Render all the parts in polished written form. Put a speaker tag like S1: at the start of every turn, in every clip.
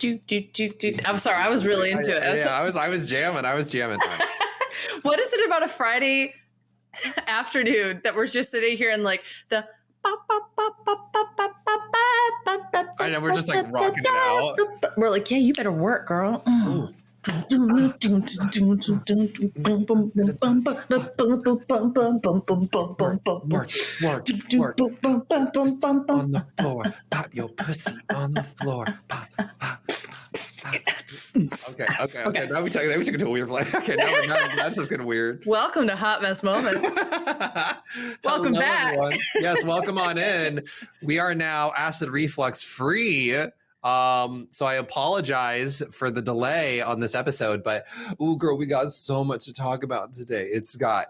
S1: I'm sorry, I was really into it.
S2: Yeah, I was jamming.
S1: What is it about a Friday afternoon that we're just sitting here and like the
S2: I know, we're just like rocking it out.
S1: We're like, yeah, you better work, girl.
S2: Work, on the floor. Pop your pussy on the floor. Pop. Okay. Now we took it to a weird place. Okay, now that's just getting weird.
S1: Welcome to Hot Mess Moments. Welcome back.
S2: Everyone. Yes, welcome on in. We are now acid reflux free. So I apologize for the delay on this episode, but girl, we got so much to talk about today. It's got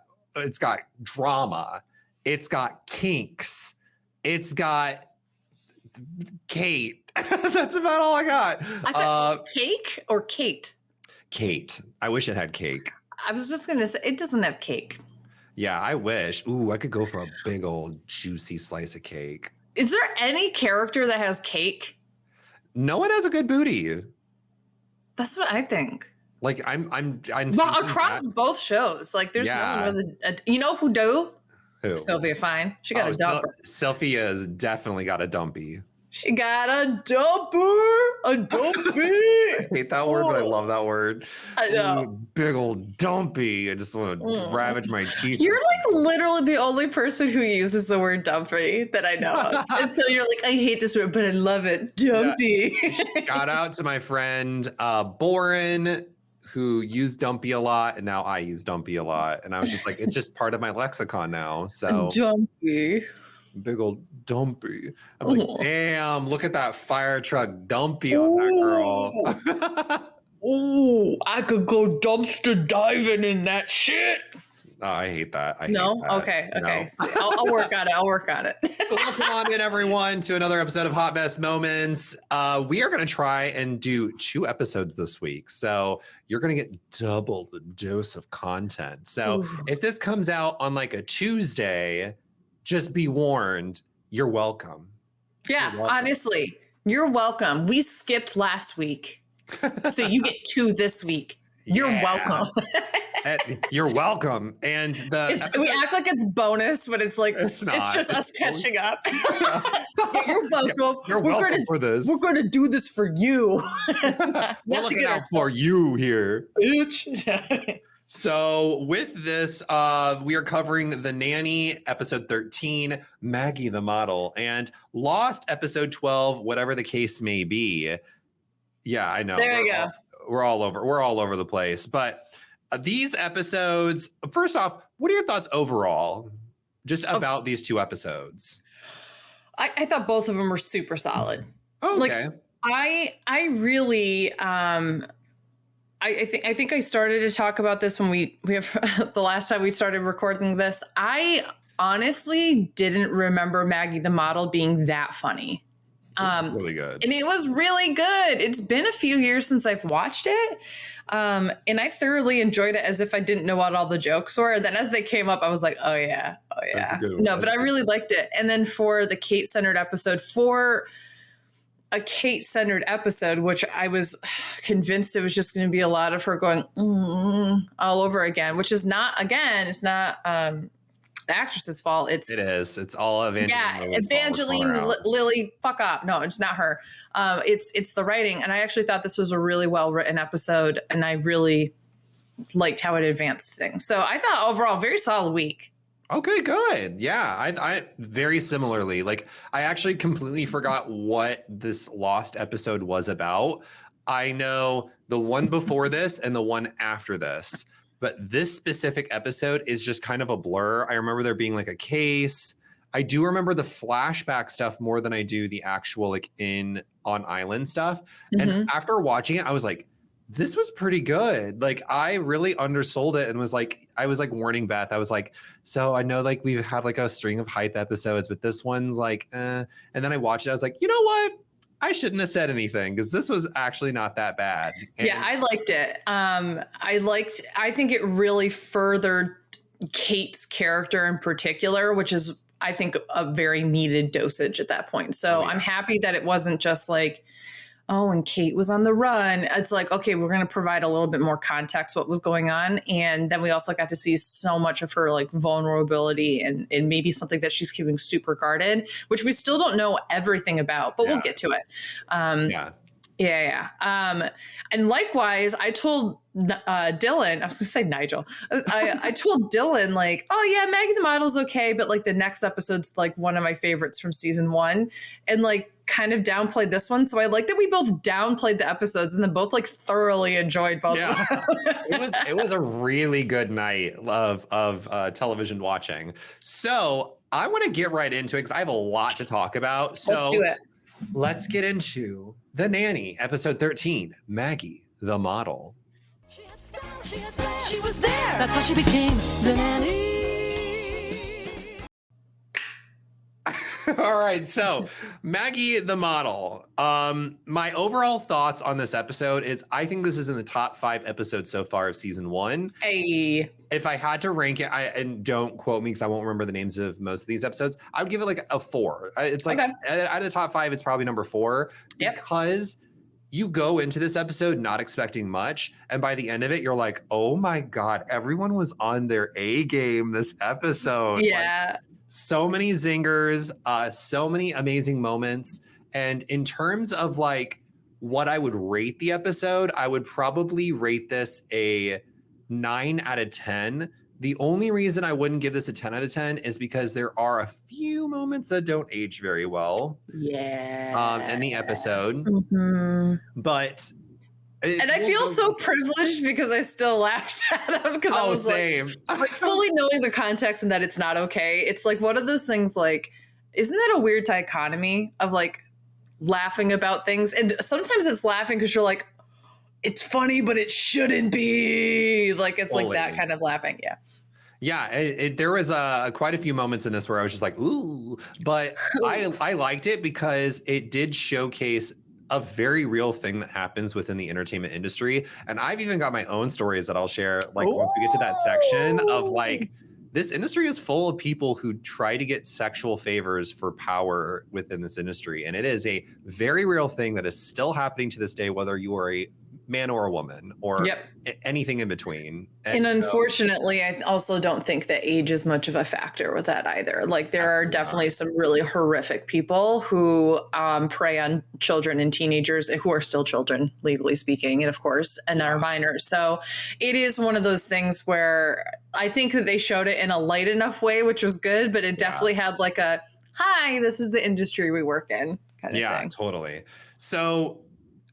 S2: drama. It's got kinks. It's got Kate. That's about all I got.
S1: I thought cake or Kate?
S2: Kate. I wish it had cake.
S1: I was just going to say, it doesn't have cake.
S2: Yeah, I wish. Ooh, I could go for a big old juicy slice of cake.
S1: Is there any character that has cake?
S2: No one has a good booty.
S1: That's what I think.
S2: Like I'm
S1: well, across both shows. Like there's no one who has a you know who do?
S2: Who?
S1: Sylvia Fine. She got a dumper.
S2: Sylvia's definitely got a dumpy.
S1: She got a dumper. A dumpy.
S2: I hate that word, but I love that word.
S1: I know.
S2: Ooh, big old dumpy. I just want to ravage my teeth.
S1: You're like literally the only person who uses the word dumpy that I know of. And so you're like, I hate this word, but I love it. Dumpy.
S2: Yeah. Shout out to my friend Boren, who used dumpy a lot, and now I use dumpy a lot. And I was just like, it's just part of my lexicon now. So
S1: dumpy.
S2: Big old dumpy. I'm like, damn, look at that fire truck dumpy on that girl.
S1: Oh, I could go dumpster diving in that shit.
S2: Oh, I hate that.
S1: Okay.
S2: No.
S1: So I'll work on it.
S2: Welcome on in, everyone, to another episode of Hot Mess Moments. We are going to try and do 2 episodes this week. So you're going to get double the dose of content. So if this comes out on like a Tuesday, just be warned, you're welcome.
S1: Yeah, honestly, you're welcome. We skipped last week. So you get 2 this week. You're welcome.
S2: You're welcome. And
S1: we act like it's bonus, but it's like it's just us catching up. Yeah, you're welcome.
S2: You're welcome for this.
S1: We're going to do this for you.
S2: We're looking out for you here, bitch. So with this, we are covering the Nanny episode 13, Maggie the model, and Lost episode 12, whatever the case may be. Yeah, I know.
S1: There you go.
S2: We're all over the place. But these episodes, first off, what are your thoughts overall, just about these 2 episodes?
S1: I thought both of them were super solid.
S2: Oh, okay.
S1: Like, I really. I think I started to talk about this when we have the last time we started recording this. I honestly didn't remember Maggie the model being that funny.
S2: Really good.
S1: And it was really good. It's been a few years since I've watched it. And I thoroughly enjoyed it as if I didn't know what all the jokes were. And then as they came up, I was like, oh yeah. No, but I really liked it. And then for the Kate-centered episode, a Kate-centered episode, which I was convinced it was just going to be a lot of her going all over again, which is not, again, it's not the actress's fault. It
S2: is. It's all Evangeline.
S1: Yeah, Evangeline Lilly, fuck up. No, it's not her. It's the writing. And I actually thought this was a really well-written episode, and I really liked how it advanced things. So I thought overall, very solid week.
S2: Okay, good. Yeah, I very similarly, like I actually completely forgot what this Lost episode was about. I know the one before this and the one after this, but this specific episode is just kind of a blur. I remember there being like a case. I do remember the flashback stuff more than I do the actual like on island stuff. Mm-hmm. And after watching it, I was like, this was pretty good. Like I really undersold it and I was like warning Beth. I was like, so I know like we've had like a string of hype episodes, but this one's like, And then I watched it. I was like, you know what? I shouldn't have said anything because this was actually not that bad. And
S1: yeah, I liked it. I think it really furthered Kate's character in particular, which is, I think, a very needed dosage at that point. So I'm happy that it wasn't just like, oh, and Kate was on the run. It's like, okay, we're going to provide a little bit more context what was going on. And then we also got to see so much of her like vulnerability and maybe something that she's keeping super guarded, which we still don't know everything about, but we'll get to it. Yeah. And likewise, I told Dylan, I was gonna say Nigel. I told Dylan like, oh yeah, Maggie the Model's okay, but like the next episode's like one of my favorites from season 1, and like kind of downplayed this one. So I like that we both downplayed the episodes and then both like thoroughly enjoyed both.
S2: Yeah, it was a really good night of television watching. So I want to get right into it because I have a lot to talk about. So
S1: let's do it.
S2: Let's get into The Nanny, episode 13, Maggie the Model.
S3: She had style, she had flair. She was there. That's how she became the nanny.
S2: All right, so Maggie the Model. My overall thoughts on this episode is I think this is in the top 5 episodes so far of season 1.
S1: Hey.
S2: If I had to rank it, and don't quote me because I won't remember the names of most of these episodes, I would give it like a 4. It's like out of the top 5, it's probably number 4 because you go into this episode not expecting much, and by the end of it, you're like, oh my God, everyone was on their A game this episode.
S1: Yeah.
S2: Like, so many zingers, so many amazing moments. And in terms of like what I would rate the episode, I would probably rate this a 9 out of 10. The only reason I wouldn't give this a 10 out of 10 is because there are a few moments that don't age very well.
S1: Yeah.
S2: In the episode. But
S1: and I feel so privileged because I still laughed at him because I was
S2: same.
S1: like fully knowing the context and that it's not okay. It's like one of those things like, isn't that a weird dichotomy of like laughing about things? And sometimes it's laughing because you're like, it's funny, but it shouldn't be. Like it's like that kind of laughing. Yeah.
S2: Yeah, there was quite a few moments in this where I was just like, ooh, but I liked it because it did showcase a very real thing that happens within the entertainment industry. And I've even got my own stories that I'll share like once we get to that section of like, this industry is full of people who try to get sexual favors for power within this industry. And it is a very real thing that is still happening to this day, whether you are a man or a woman or anything in between.
S1: And unfortunately, I also don't think that age is much of a factor with that either. Like there are definitely some really horrific people who prey on children and teenagers who are still children, legally speaking, and of course, and are minors. So it is one of those things where I think that they showed it in a light enough way, which was good, but it definitely had like a, hi, this is the industry we work in kind of thing.
S2: Yeah, totally. So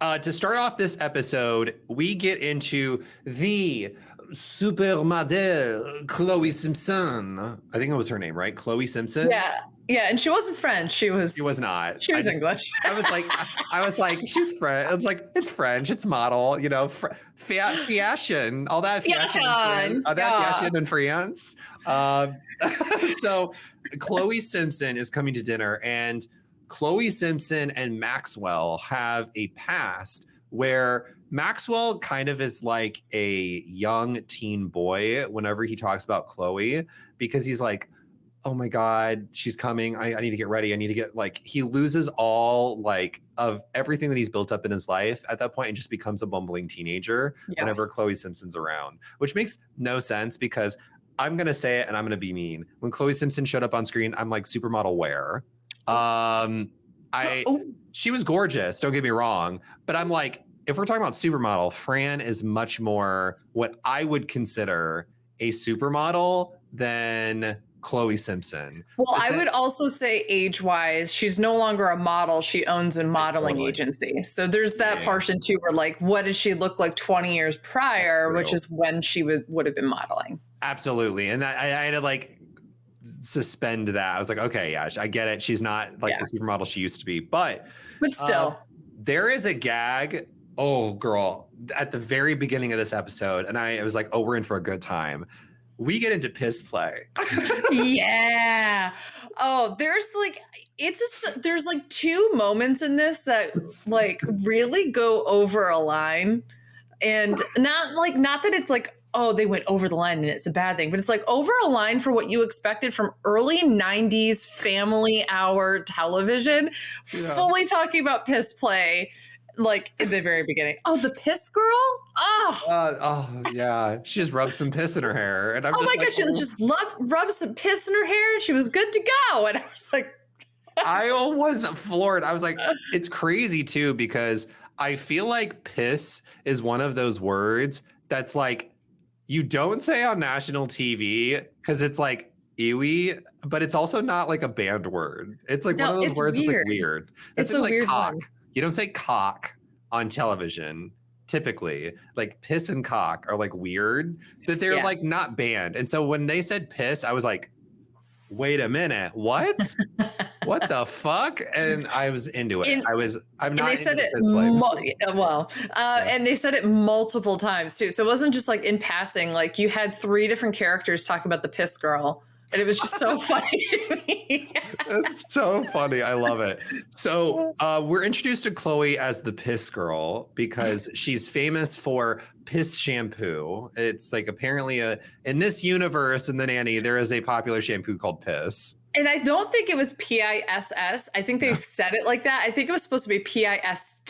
S2: to start off this episode, we get into the supermodel Chloe Simpson. I think it was her name, right? Chloe Simpson.
S1: Yeah, and she wasn't French. She was
S2: not.
S1: She was English.
S2: I was like, she's French. It's like it's French. It's model. You know, fashion. All that fashion. All that fashion in France. So Chloe Simpson is coming to dinner, and Chloe Simpson and Maxwell have a past where Maxwell kind of is like a young teen boy whenever he talks about Chloe, because he's like, oh my God, she's coming. I need to get ready. I need to get like, he loses all like of everything that he's built up in his life at that point and just becomes a bumbling teenager whenever Chloe Simpson's around, which makes no sense because I'm going to say it and I'm going to be mean. When Chloe Simpson showed up on screen, I'm like, supermodel where? She was gorgeous, don't get me wrong, but I'm like, if we're talking about supermodel, Fran is much more what I would consider a supermodel than Chloe Simpson.
S1: Well, I would also say age-wise, she's no longer a model. She owns a modeling agency. So there's that portion too where like, what does she look like 20 years prior, which is when she would have been modeling.
S2: Absolutely. And that I had to like suspend that. I was like, okay, yeah, I get it. She's not like the supermodel she used to be, but
S1: still
S2: there is a gag. Oh girl, at the very beginning of this episode. And I was like, oh, we're in for a good time. We get into piss play.
S1: Yeah. Oh, there's like 2 moments in this that like really go over a line, and not that it's like, oh, they went over the line and it's a bad thing, but it's like over a line for what you expected from early 90s family hour television, fully talking about piss play. like in the very beginning. Oh, the piss girl?
S2: Yeah. She just rubbed some piss in her hair. And I'm
S1: oh
S2: just
S1: my gosh, she just rubbed some piss in her hair and she was good to go. And I was like,
S2: I was floored. I was like, it's crazy too, because I feel like piss is one of those words that's like, you don't say on national TV because it's like ewy, but it's also not like a banned word. It's like one of those words that's like weird. It's like
S1: weird
S2: cock.
S1: one.
S2: You don't say cock on television. Typically, like piss and cock are like weird, but they're like not banned. And so when they said piss, I was like, wait a minute, what? What the fuck? And I was into it. I'm not.
S1: And they said it and they said it multiple times too. So it wasn't just like in passing. Like you had 3 different characters talk about the piss girl, and it was just so funny to me.
S2: It's so funny. I love it. So we're introduced to Chloe as the piss girl because she's famous for piss shampoo. It's like apparently in this universe in the Nanny, there is a popular shampoo called piss.
S1: And I don't think it was PISS. I think they said it like that. I think it was supposed to be PIST,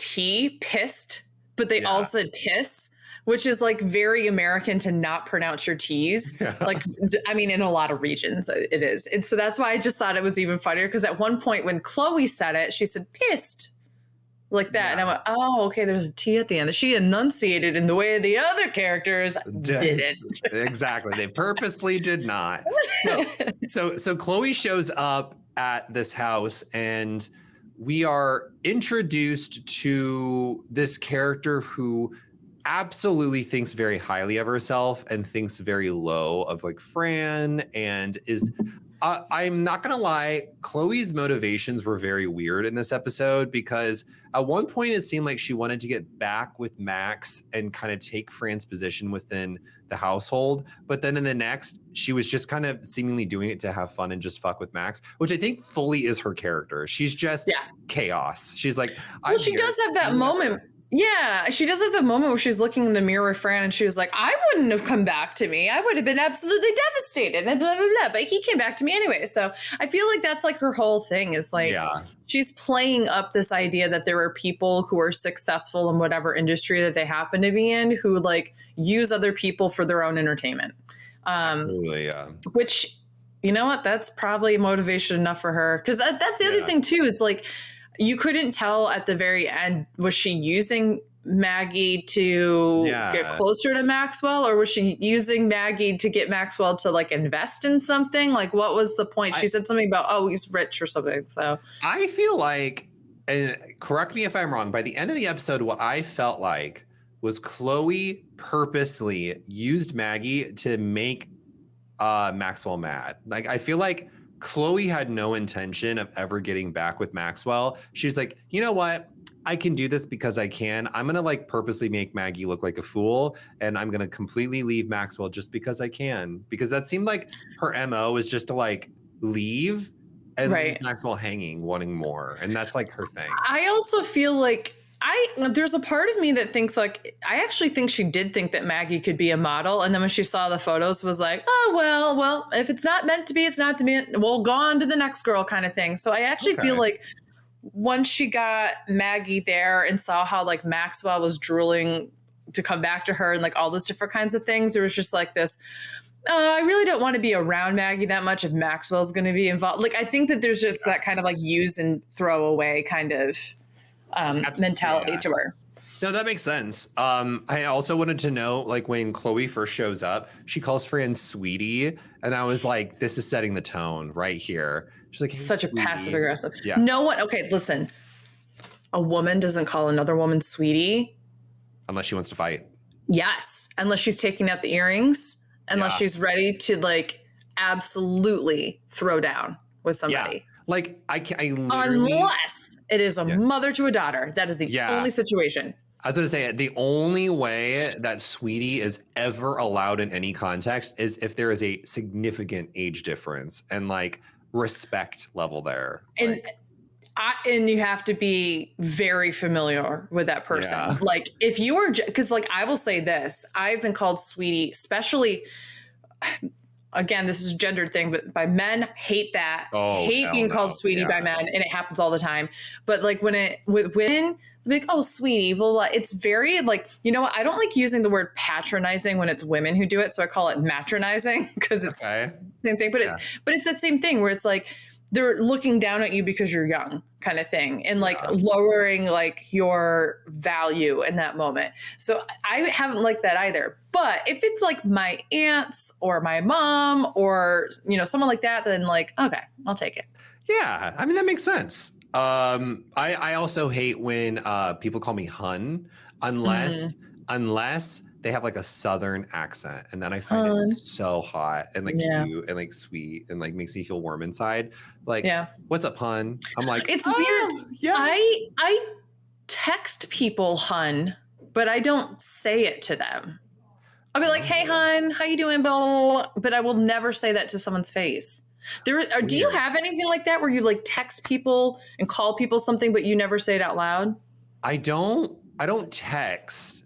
S1: pissed, but they all said piss, which is like very American to not pronounce your T's. Yeah. Like, I mean, in a lot of regions it is. And so that's why I just thought it was even funnier. Because at one point when Chloe said it, she said pissed like that. Yeah. And I went, oh, okay, there's a T at the end. She enunciated in the way the other characters didn't.
S2: Exactly. They purposely did not. So Chloe shows up at this house and we are introduced to this character who absolutely thinks very highly of herself and thinks very low of like Fran and is I'm not gonna lie, Chloe's motivations were very weird in this episode because at one point it seemed like she wanted to get back with Max and kind of take Fran's position within the household, but then in the next she was just kind of seemingly doing it to have fun and just fuck with Max, which I think fully is her character. She's just chaos. She's like,
S1: well, she does have that moment. Yeah, she does have the moment where she's looking in the mirror with Fran and she was like, I wouldn't have come back to me. I would have been absolutely devastated and blah, blah, blah. But he came back to me anyway. So I feel like that's like her whole thing is like, she's playing up this idea that there are people who are successful in whatever industry that they happen to be in who like use other people for their own entertainment. Which, you know what, that's probably motivation enough for her. Because that's the other thing too is like, you couldn't tell at the very end, was she using Maggie to get closer to Maxwell or was she using Maggie to get Maxwell to like invest in something? Like what was the point? She said something about, oh, he's rich or something. So
S2: I feel like, and correct me if I'm wrong, by the end of the episode, what I felt like was Chloe purposely used Maggie to make Maxwell mad. Like I feel like Chloe had no intention of ever getting back with Maxwell. She's like, you know what? I can do this because I can. I'm going to like purposely make Maggie look like a fool. And I'm going to completely leave Maxwell just because I can. Because that seemed like her MO is just to like leave and leave Maxwell hanging, wanting more. And that's like her thing.
S1: I also feel like there's a part of me that thinks like, I actually think she did think that Maggie could be a model. And then when she saw the photos was like, oh, well, if it's not meant to be, it's not to be. We'll go on to the next girl kind of thing. So I actually feel like once she got Maggie there and saw how like Maxwell was drooling to come back to her and like all those different kinds of things, there was just like this, I really don't want to be around Maggie that much if Maxwell's going to be involved. Like, I think that there's just that kind of like use and throw away kind of mentality to her.
S2: No, that makes sense. I also wanted to know, like, when Chloe first shows up, she calls Fran sweetie, and I was like, this is setting the tone right here. She's like, hey,
S1: such
S2: sweetie.
S1: A passive aggressive. Yeah. No one. Okay, listen. A woman doesn't call another woman sweetie
S2: unless she wants to fight.
S1: Yes, unless she's taking out the earrings, unless she's ready to like absolutely throw down with somebody.
S2: Yeah. Like I literally,
S1: unless it is a mother to a daughter. That is the only situation.
S2: I was going to say the only way that sweetie is ever allowed in any context is if there is a significant age difference and like respect level there.
S1: And and you have to be very familiar with that person. Yeah. Like if you were, because like I will say this, I've been called sweetie, especially again, this is a gendered thing, but by men, hate that.
S2: Oh,
S1: hate being called sweetie by men, and it happens all the time. But like with women, they're like, oh, sweetie, blah, blah. It's very like, you know what? I don't like using the word patronizing when it's women who do it. So I call it matronizing because it's the same thing. But but it's the same thing where it's like, they're looking down at you because you're young kind of thing and like lowering like your value in that moment. So I haven't liked that either. But if it's like my aunts or my mom or, you know, someone like that, then like, okay, I'll take it.
S2: Yeah. I mean, that makes sense. I also hate when people call me hun unless they have like a Southern accent, and then I find it so hot and like cute and like sweet and like makes me feel warm inside. Like, what's up, hun? I'm like,
S1: it's weird. Yeah. I text people hun, but I don't say it to them. I'll be like, hey, hun, how you doing? Blah, blah, blah. But I will never say that to someone's face. Do you have anything like that where you like text people and call people something, but you never say it out loud?
S2: I don't text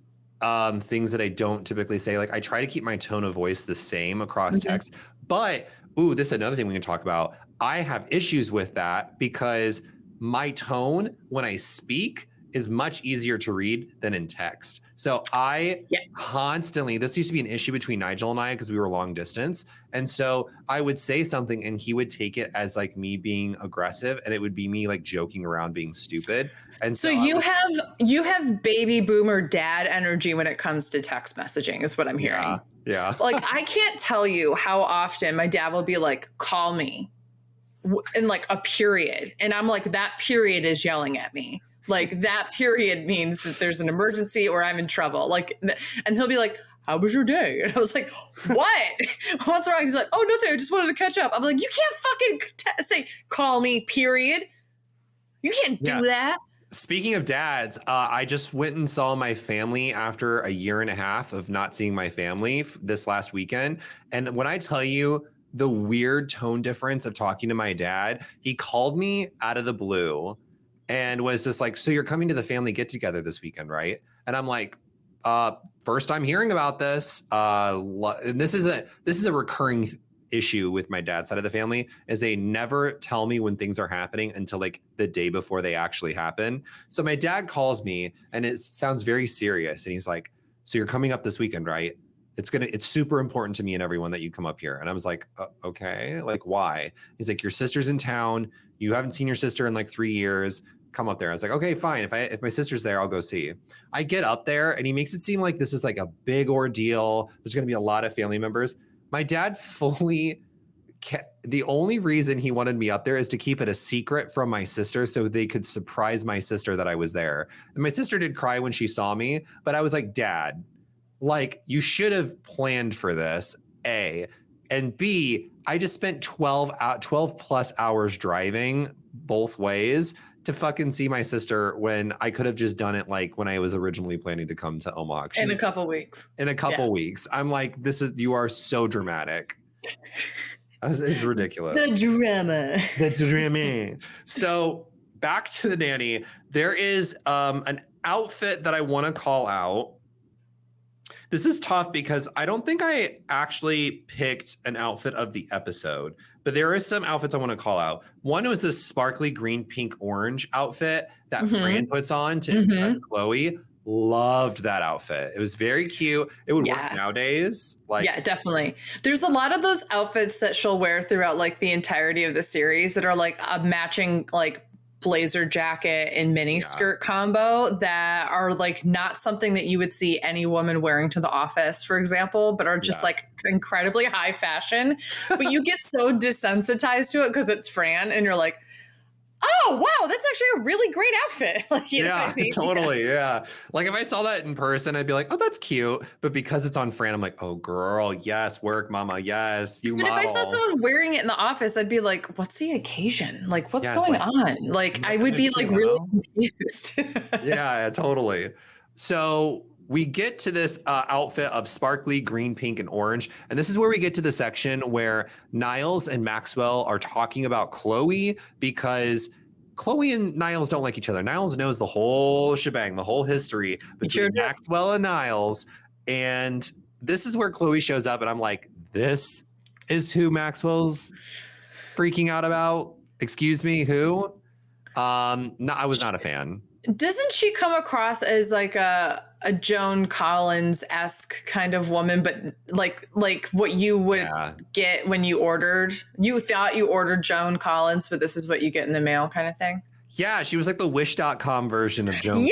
S2: things that I don't typically say. Like I try to keep my tone of voice the same across text, but this is another thing we can talk about. I have issues with that because my tone when I speak is much easier to read than in text. So I constantly, this used to be an issue between Nigel and I because we were long distance. And so I would say something and he would take it as like me being aggressive, and it would be me like joking around being stupid. And so you
S1: have baby boomer dad energy when it comes to text messaging is what I'm hearing.
S2: Yeah.
S1: Like I can't tell you how often my dad will be like, call me in like a period. And I'm like, that period is yelling at me. Like that period means that there's an emergency or I'm in trouble. Like, and he'll be like, how was your day? And I was like, what? What's wrong? He's like, oh, nothing. I just wanted to catch up. I'm like, you can't fucking say, call me, period. You can't do that.
S2: Speaking of dads, I just went and saw my family after a year and a half of not seeing my family this last weekend. And when I tell you the weird tone difference of talking to my dad, he called me out of the blue and was just like, so you're coming to the family get together this weekend, right? And I'm like, first time hearing about this. And this is a recurring issue with my dad's side of the family, is they never tell me when things are happening until like the day before they actually happen. So my dad calls me and it sounds very serious. And he's like, so you're coming up this weekend, right? It's super important to me and everyone that you come up here. And I was like, okay, like why? He's like, your sister's in town. You haven't seen your sister in like 3 years. Come up there. I was like, okay, fine. If my sister's there, I'll go see. I get up there and he makes it seem like this is like a big ordeal. There's going to be a lot of family members. My dad the only reason he wanted me up there is to keep it a secret from my sister so they could surprise my sister that I was there. And my sister did cry when she saw me, but I was like, Dad, like you should have planned for this, A. And B, I just spent 12 plus hours driving both ways to fucking see my sister when I could have just done it like when I was originally planning to come to Omaha.
S1: In a couple weeks.
S2: In a couple weeks. I'm like, you are so dramatic. It's ridiculous. The drama. So back to the nanny. There is an outfit that I want to call out. This is tough because I don't think I actually picked an outfit of the episode, but there are some outfits I want to call out. One was this sparkly green, pink, orange outfit that Fran puts on to impress Chloe. Loved that outfit. It was very cute. It would work nowadays. Like, yeah,
S1: definitely. There's a lot of those outfits that she'll wear throughout like the entirety of the series that are like a matching like blazer jacket and mini skirt combo that are like not something that you would see any woman wearing to the office, for example, but are just like incredibly high fashion. But you get so desensitized to it because it's Fran and you're like, oh, wow, that's actually a really great outfit. Like, you know what I mean?
S2: Totally. Yeah. Like if I saw that in person, I'd be like, oh, that's cute. But because it's on Fran, I'm like, oh, girl, yes, work, mama, yes, you model.
S1: But if I saw someone wearing it in the office, I'd be like, what's the occasion? Like, what's going on? Like, I would be like really confused.
S2: Yeah, totally. So we get to this outfit of sparkly green, pink, and orange. And this is where we get to the section where Niles and Maxwell are talking about Chloe because Chloe and Niles don't like each other. Niles knows the whole shebang, the whole history between Maxwell and Niles. And this is where Chloe shows up. And I'm like, this is who Maxwell's freaking out about. Excuse me, who? No, I was not a fan.
S1: Doesn't she come across as like a Joan Collins-esque kind of woman, but like what you would get when you thought you ordered Joan Collins, but this is what you get in the mail kind of thing?
S2: Yeah, she was like the Wish.com version of Joan Collins.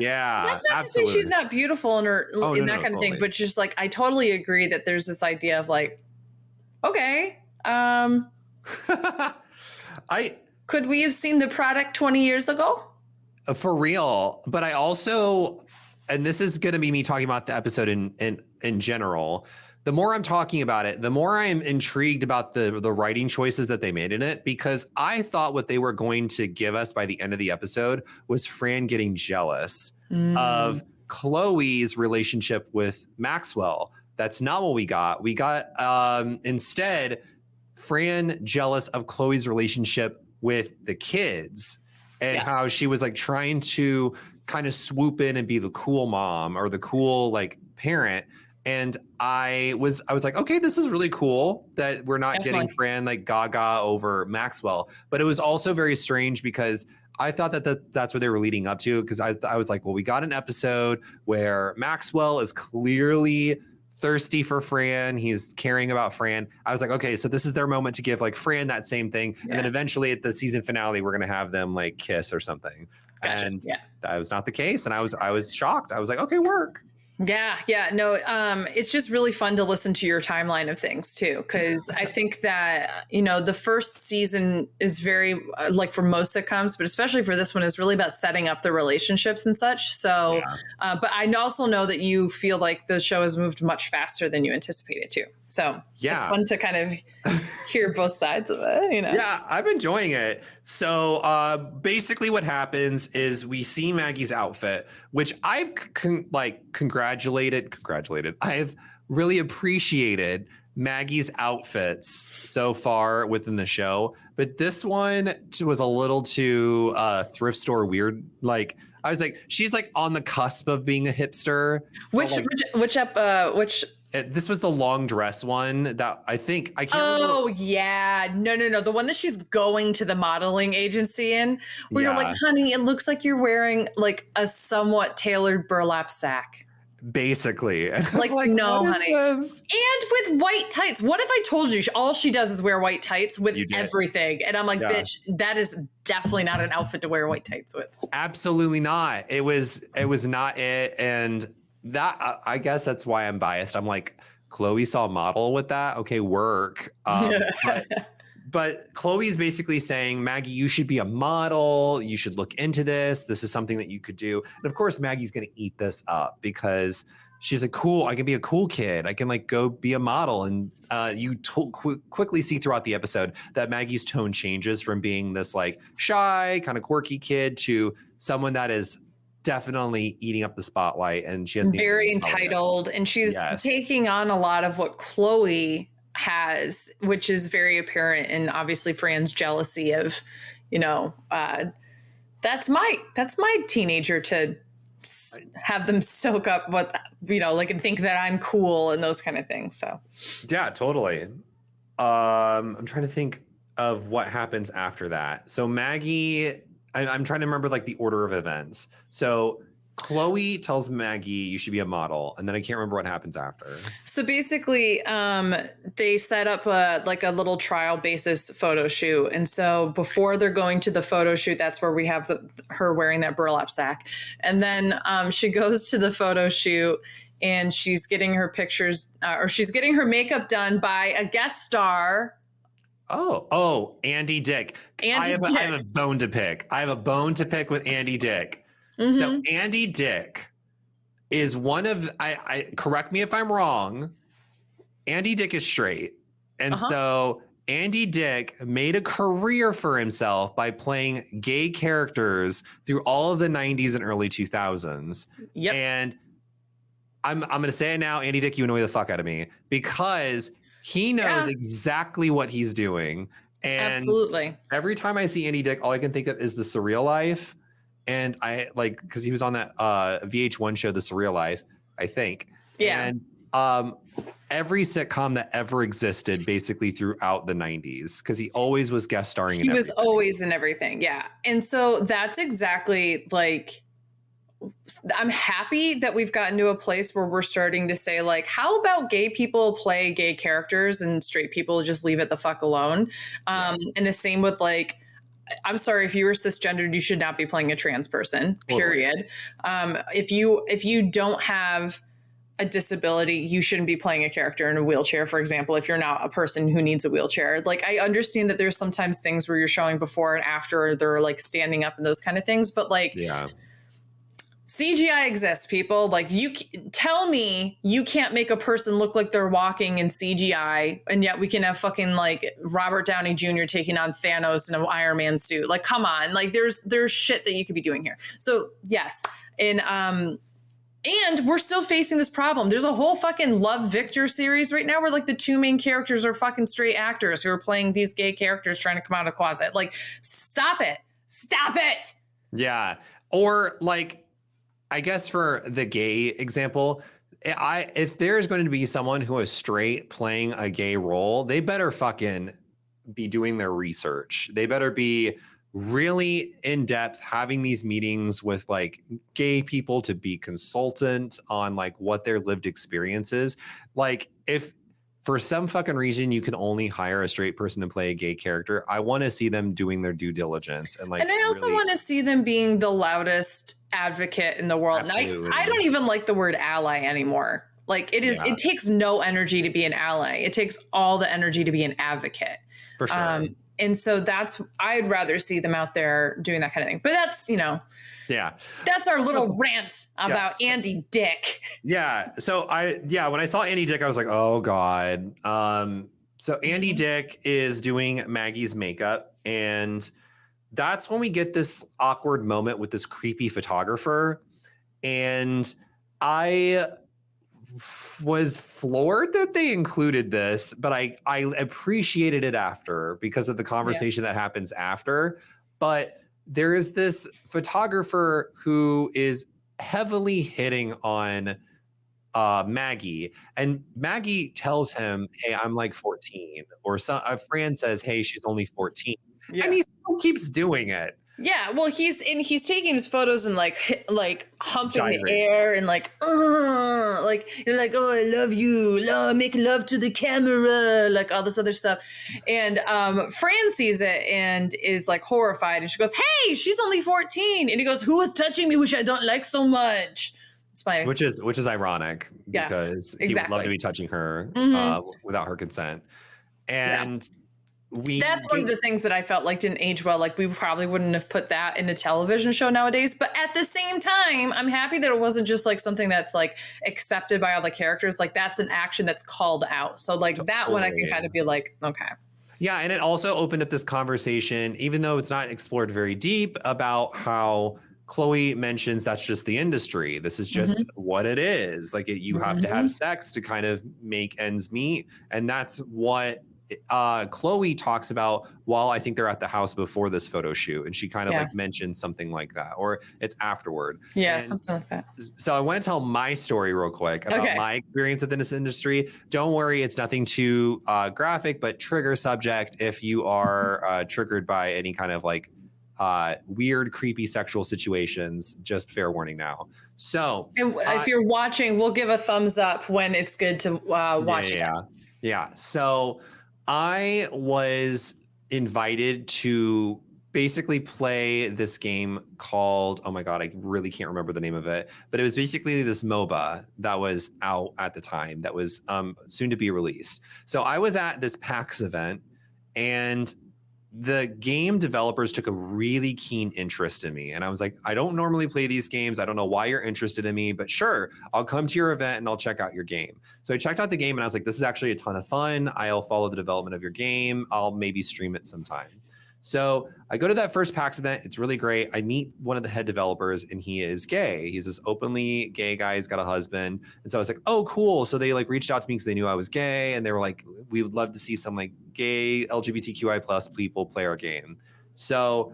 S2: Yeah,
S1: that's not absolutely. To say she's not beautiful in that kind of thing, but just like I totally agree that there's this idea of like, okay, could we have seen the product 20 years ago?
S2: For real. But I also, and this is going to be me talking about the episode in general, the more I'm talking about it, the more I'm intrigued about the writing choices that they made in it, because I thought what they were going to give us by the end of the episode was Fran getting jealous of Chloe's relationship with Maxwell. That's not what we got. We got instead Fran jealous of Chloe's relationship with the kids and how she was like trying to kind of swoop in and be the cool mom or the cool like parent. And I was like, okay, this is really cool that we're not getting Fran like gaga over Maxwell. But it was also very strange because I thought that's what they were leading up to, because I was like, well, we got an episode where Maxwell is clearly thirsty for Fran. He's caring about Fran. I was like, okay, so this is their moment to give like Fran that same thing. Yeah. And then eventually at the season finale, we're going to have them like kiss or something. Gotcha. And that was not the case. And I was shocked. I was like, okay, work.
S1: Yeah. No, it's just really fun to listen to your timeline of things too. Cause I think that, the first season is very like for most sitcoms, but especially for this one is really about setting up the relationships and such. So, but I also know that you feel like the show has moved much faster than you anticipated too. So it's fun to kind of hear both sides of it,
S2: Yeah, I'm enjoying it. So basically what happens is we see Maggie's outfit, which I've congratulated. I've really appreciated Maggie's outfits so far within the show. But this one was a little too thrift store weird. Like, I was like, she's like on the cusp of being a hipster.
S1: Which
S2: this was the long dress one that I can't remember.
S1: Oh, yeah. No. The one that she's going to the modeling agency in, where you're like, honey, it looks like you're wearing like a somewhat tailored burlap sack.
S2: Basically.
S1: Like no, honey. This? And with white tights. What if I told you all she does is wear white tights with everything? And I'm like, bitch, that is definitely not an outfit to wear white tights with.
S2: Absolutely not. It was not it. And that, I guess that's why I'm biased. I'm like, Chloe saw a model with that. Okay, work. But Chloe's basically saying, Maggie, you should be a model. You should look into this. This is something that you could do. And of course, Maggie's going to eat this up because she's like, cool, I can be a cool kid. I can like go be a model. And you quickly see throughout the episode that Maggie's tone changes from being this like shy, kind of quirky kid to someone that is definitely eating up the spotlight, and she has
S1: very entitled, and she's taking on a lot of what Chloe has, which is very apparent in obviously Fran's jealousy of, that's my teenager to have them soak up what, like, and think that I'm cool and those kind of things. So
S2: yeah, totally. I'm trying to think of what happens after that. So Maggie, I'm trying to remember like the order of events. So Chloe tells Maggie you should be a model, and then I can't remember what happens after.
S1: So basically, they set up a little trial basis photo shoot, and so before they're going to the photo shoot, that's where we have her wearing that burlap sack, and then she goes to the photo shoot, and she's getting her pictures, or she's getting her makeup done by a guest star.
S2: Oh, Andy Dick. I have a bone to pick. I have a bone to pick with Andy Dick. Mm-hmm. So Andy Dick is one of, I correct me if I'm wrong, Andy Dick is straight. And so Andy Dick made a career for himself by playing gay characters through all of the 90s and early 2000s.
S1: Yep.
S2: And I'm going to say it now, Andy Dick, you annoy the fuck out of me, because he knows exactly what he's doing. And
S1: absolutely.
S2: Every time I see Andy Dick, all I can think of is The Surreal Life. And I like, because he was on that VH1 show, The Surreal Life, I think.
S1: Yeah.
S2: And every sitcom that ever existed basically throughout the 90s because he always was guest starring.
S1: He was always in everything. Yeah. And so that's exactly like, I'm happy that we've gotten to a place where we're starting to say like, how about gay people play gay characters and straight people just leave it the fuck alone? And the same with like, I'm sorry, if you were cisgendered, you should not be playing a trans person, period. If you don't have a disability, you shouldn't be playing a character in a wheelchair, for example, if you're not a person who needs a wheelchair. Like, I understand that there's sometimes things where you're showing before and after they're like standing up and those kind of things, but like, CGI exists, people. Like, you tell me you can't make a person look like they're walking in CGI, and yet we can have fucking like Robert Downey Jr. taking on Thanos in an Iron Man suit. Like, come on, like there's shit that you could be doing here. So yes, and we're still facing this problem. There's a whole fucking Love Victor series right now where like the two main characters are fucking straight actors who are playing these gay characters trying to come out of the closet. Like, stop it. Stop it.
S2: Yeah. Or like, I guess for the gay example, if there's going to be someone who is straight playing a gay role, they better fucking be doing their research. They better be really in depth, having these meetings with like gay people to be consultant on like what their lived experience is. Like, if for some fucking reason you can only hire a straight person to play a gay character, I want to see them doing their due diligence and like.
S1: And I also want to see them being the loudest advocate in the world. Absolutely. And I don't even like the word ally anymore. Like, it is, it takes no energy to be an ally. It takes all the energy to be an advocate.
S2: For sure.
S1: And so I'd rather see them out there doing that kind of thing. But that's, that's our little rant about Andy Dick.
S2: Yeah. So when I saw Andy Dick, I was like, oh God. So Andy Dick is doing Maggie's makeup, and that's when we get this awkward moment with this creepy photographer. And I was floored that they included this, but I appreciated it after because of the conversation that happens after. But there is this photographer who is heavily hitting on Maggie, and Maggie tells him, hey, I'm like 14, or a friend says, hey, she's only 14. And he still keeps doing it.
S1: Yeah, well, he's taking his photos and like humping the air and like you're like, oh, I love you, make love to the camera, like all this other stuff. And Fran sees it and is like horrified, and she goes, hey, she's only 14. And he goes, who is touching me, which I don't like so much? Which is ironic, because he would love to be touching her without her consent. And that's one of the things that I felt like didn't age well. Like, we probably wouldn't have put that in a television show nowadays. But at the same time, I'm happy that it wasn't just like something that's like accepted by all the characters. Like, that's an action that's called out. So like that one, I can kind of be like, okay.
S2: Yeah. And it also opened up this conversation, even though it's not explored very deep, about how Chloe mentions that's just the industry. This is just what it is. Like, you have to have sex to kind of make ends meet. And that's what Chloe talks about while I think they're at the house before this photo shoot, and she kind of like mentions something like that, or it's afterward.
S1: Yeah, something like that.
S2: So I want to tell my story real quick about my experience within this industry. Don't worry, it's nothing too graphic, but trigger subject if you are triggered by any kind of like weird, creepy sexual situations. Just fair warning now. So
S1: if you're watching, we'll give a thumbs up when it's good to watch it.
S2: Yeah. So I was invited to basically play this game called, oh my God, I really can't remember the name of it, but it was basically this MOBA that was out at the time that was soon to be released. So I was at this PAX event, and the game developers took a really keen interest in me. And I was like, I don't normally play these games. I don't know why you're interested in me, but sure, I'll come to your event and I'll check out your game. So I checked out the game and I was like, this is actually a ton of fun. I'll follow the development of your game. I'll maybe stream it sometime. So I go to that first PAX event. It's really great. I meet one of the head developers, and he is gay. He's this openly gay guy. He's got a husband. And so I was like, oh, cool. So they like reached out to me because they knew I was gay, and they were like, we would love to see some like gay LGBTQI plus people play our game. So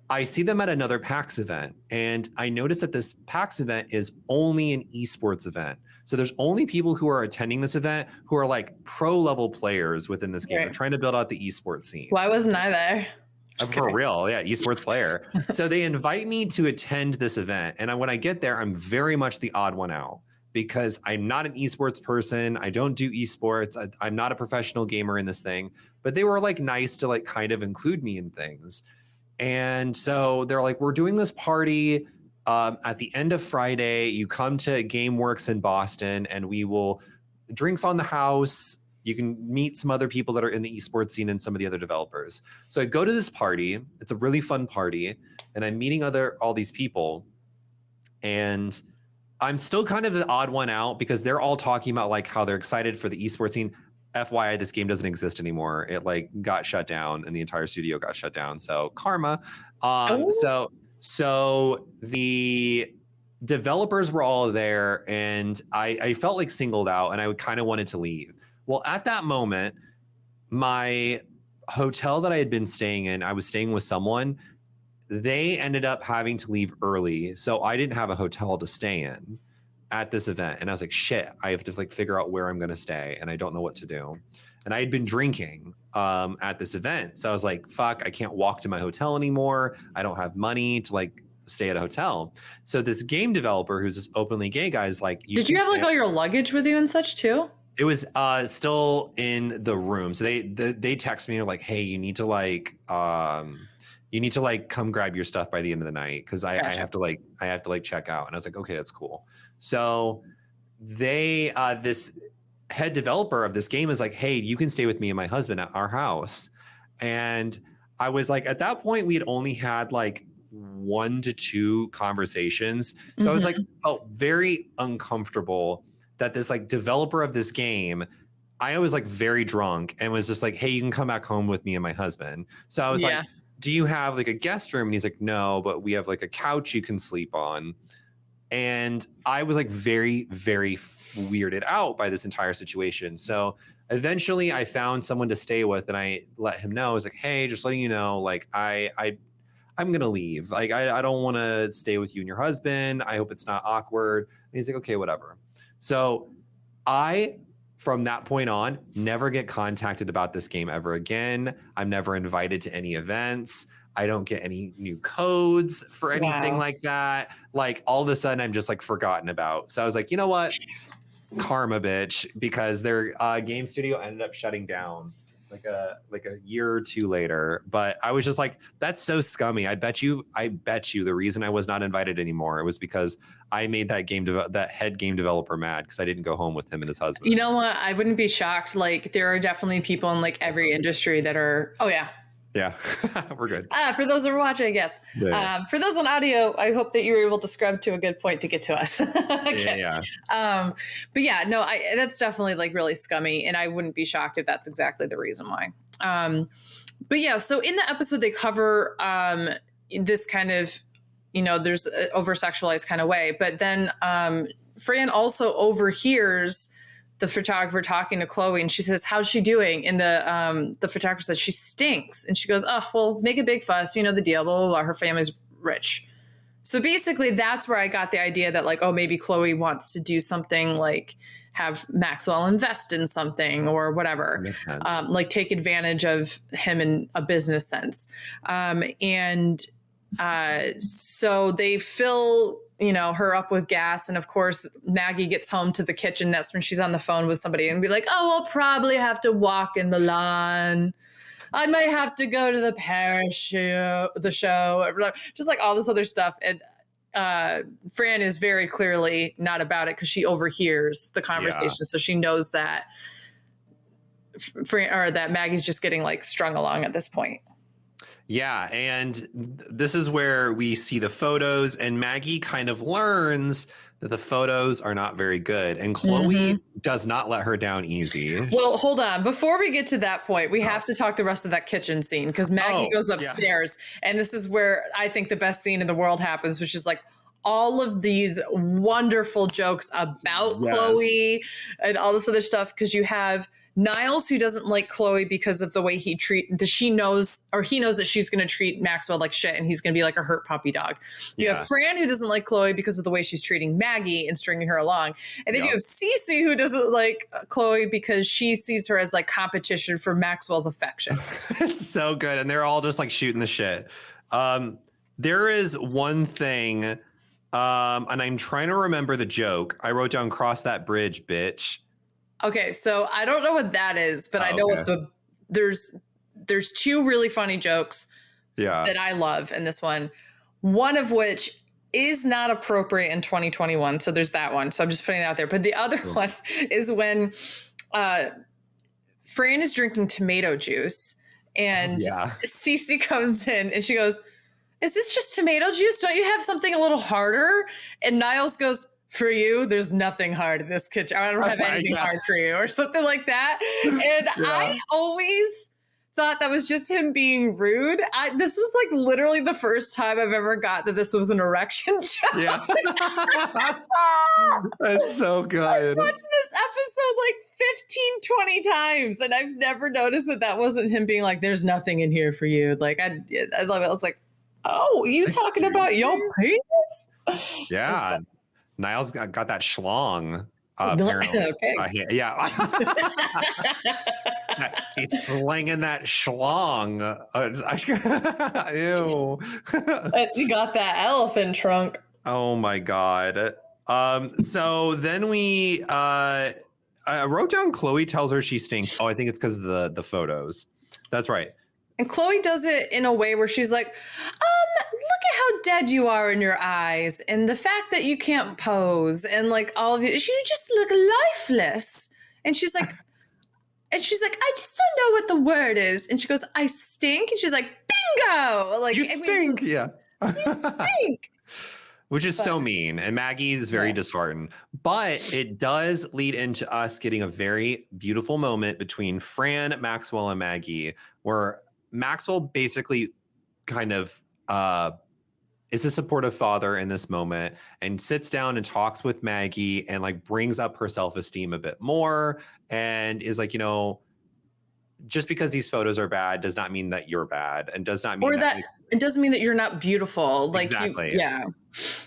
S2: I see them at another PAX event, and I notice that this PAX event is only an esports event. So there's only people who are attending this event who are like pro level players within this game. They're trying to build out the esports scene.
S1: Why wasn't I there?
S2: For real, yeah, esports player. So they invite me to attend this event. And when I get there, I'm very much the odd one out because I'm not an esports person. I don't do esports. I'm not a professional gamer in this thing. But they were like nice to like kind of include me in things. And so they're like, we're doing this party at the end of Friday. You come to GameWorks in Boston and we will drinks on the house. You can meet some other people that are in the esports scene and some of the other developers. So I go to this party. It's a really fun party. And I'm meeting all these people. And I'm still kind of the odd one out because they're all talking about like how they're excited for the esports scene. FYI, this game doesn't exist anymore. It like got shut down and the entire studio got shut down. So karma. So the developers were all there and I felt like singled out and I kind of wanted to leave. Well, at that moment, my hotel that I had been staying in, I was staying with someone. They ended up having to leave early. So I didn't have a hotel to stay in at this event. And I was like, shit, I have to like figure out where I'm going to stay. And I don't know what to do. And I had been drinking at this event. So I was like, fuck, I can't walk to my hotel anymore. I don't have money to like stay at a hotel. So this game developer who's this openly gay guy is like,
S1: did you have like all your luggage with you and such too?
S2: It was still in the room. So they text me and are like, hey, you need to like come grab your stuff by the end of the night because I have to like check out. And I was like, okay, that's cool. So they this head developer of this game is like, hey, you can stay with me and my husband at our house. And I was like, at that point, we had only had like 1 to 2 conversations. So I was like, felt very uncomfortable that this like developer of this game, I was like very drunk and was just like, hey, you can come back home with me and my husband. So I was like, do you have like a guest room? And he's like, no, but we have like a couch you can sleep on. And I was like very, very weirded out by this entire situation. So eventually I found someone to stay with and I let him know. I was like, hey, just letting you know, like I'm going to leave. Like, I don't want to stay with you and your husband. I hope it's not awkward. And he's like, okay, whatever. So I, from that point on, never get contacted about this game ever again. I'm never invited to any events. I don't get any new codes for anything like that. Like all of a sudden I'm just like forgotten about. So I was like, you know what? Karma, bitch, because their game studio ended up shutting down like a year or 2 later. But I was just like, that's so scummy. I bet you the reason I was not invited anymore, it was because I made that head game developer mad because I didn't go home with him and his husband.
S1: You know what? I wouldn't be shocked. Like there are definitely people in like every industry that are,
S2: yeah, we're good.
S1: For those who are watching, yes. Yeah. For those on audio, I hope that you were able to scrub to a good point to get to us. Okay. Yeah. But yeah, no, that's definitely like really scummy, and I wouldn't be shocked if that's exactly the reason why. But yeah, so in the episode they cover this kind of, there's an over-sexualized kind of way, but then Fran also overhears the photographer talking to Chloe, and she says, how's she doing? And the photographer says, she stinks. And she goes, oh, well, make a big fuss. You know the deal, blah, blah, blah. Her family's rich. So basically that's where I got the idea that like, oh, maybe Chloe wants to do something like have Maxwell invest in something or whatever, like take advantage of him in a business sense. So they fill her up with gas. And of course, Maggie gets home to the kitchen. That's when she's on the phone with somebody and be like, oh, I'll probably have to walk in Milan. I might have to go to the Paris show, just like all this other stuff. And Fran is very clearly not about it because she overhears the conversation. Yeah. So she knows that that Maggie's just getting like strung along at this point.
S2: Yeah, and this is where we see the photos, and Maggie kind of learns that the photos are not very good, and Chloe does not let her down easy.
S1: Well, hold on. Before we get to that point, we have to talk the rest of that kitchen scene, because Maggie goes upstairs, and this is where I think the best scene in the world happens, which is like all of these wonderful jokes about Chloe and all this other stuff, because you have Niles, who doesn't like Chloe because of the way he knows that she's going to treat Maxwell like shit and he's going to be like a hurt puppy dog. You have Fran, who doesn't like Chloe because of the way she's treating Maggie and stringing her along. And then you have Cece, who doesn't like Chloe because she sees her as like competition for Maxwell's affection.
S2: It's so good. And they're all just like shooting the shit. There is one thing, and I'm trying to remember the joke. I wrote down "cross that bridge, bitch."
S1: Okay, so I don't know what that is, but I know what there's two really funny jokes that I love in this one. One of which is not appropriate in 2021, so there's that one. So I'm just putting it out there. But the other one is when Fran is drinking tomato juice and Cece comes in and she goes, "Is this just tomato juice? Don't you have something a little harder?" And Niles goes, "For you, there's nothing hard in this kitchen. I don't have anything hard for you," or something like that. And I always thought that was just him being rude. This was like literally the first time I've ever got that this was an erection joke.
S2: Yeah. That's so good.
S1: I've watched this episode like 15, 20 times, and I've never noticed that wasn't him being like, "There's nothing in here for you." Like, I love it. It's like, oh, you talking about your penis?
S2: Yeah. Niles got that schlong. Apparently. Yeah. He's slinging that schlong. Ew.
S1: You got that elephant trunk.
S2: Oh my God. So then we wrote down Chloe tells her she stinks. Oh, I think it's because of the photos. That's right.
S1: And Chloe does it in a way where she's like, look at how dead you are in your eyes and the fact that you can't pose and like all of you just look lifeless. And she's like, I just don't know what the word is. And she goes, "I stink." And she's like, bingo. Like,
S2: you stink. Yeah.
S1: You stink.
S2: Which is so mean. And Maggie is very disheartened. But it does lead into us getting a very beautiful moment between Fran, Maxwell, and Maggie, where Maxwell basically kind of is a supportive father in this moment and sits down and talks with Maggie and like brings up her self-esteem a bit more and is like, just because these photos are bad does not mean that you're bad and does not mean that
S1: it doesn't mean that you're not beautiful. Like,
S2: exactly.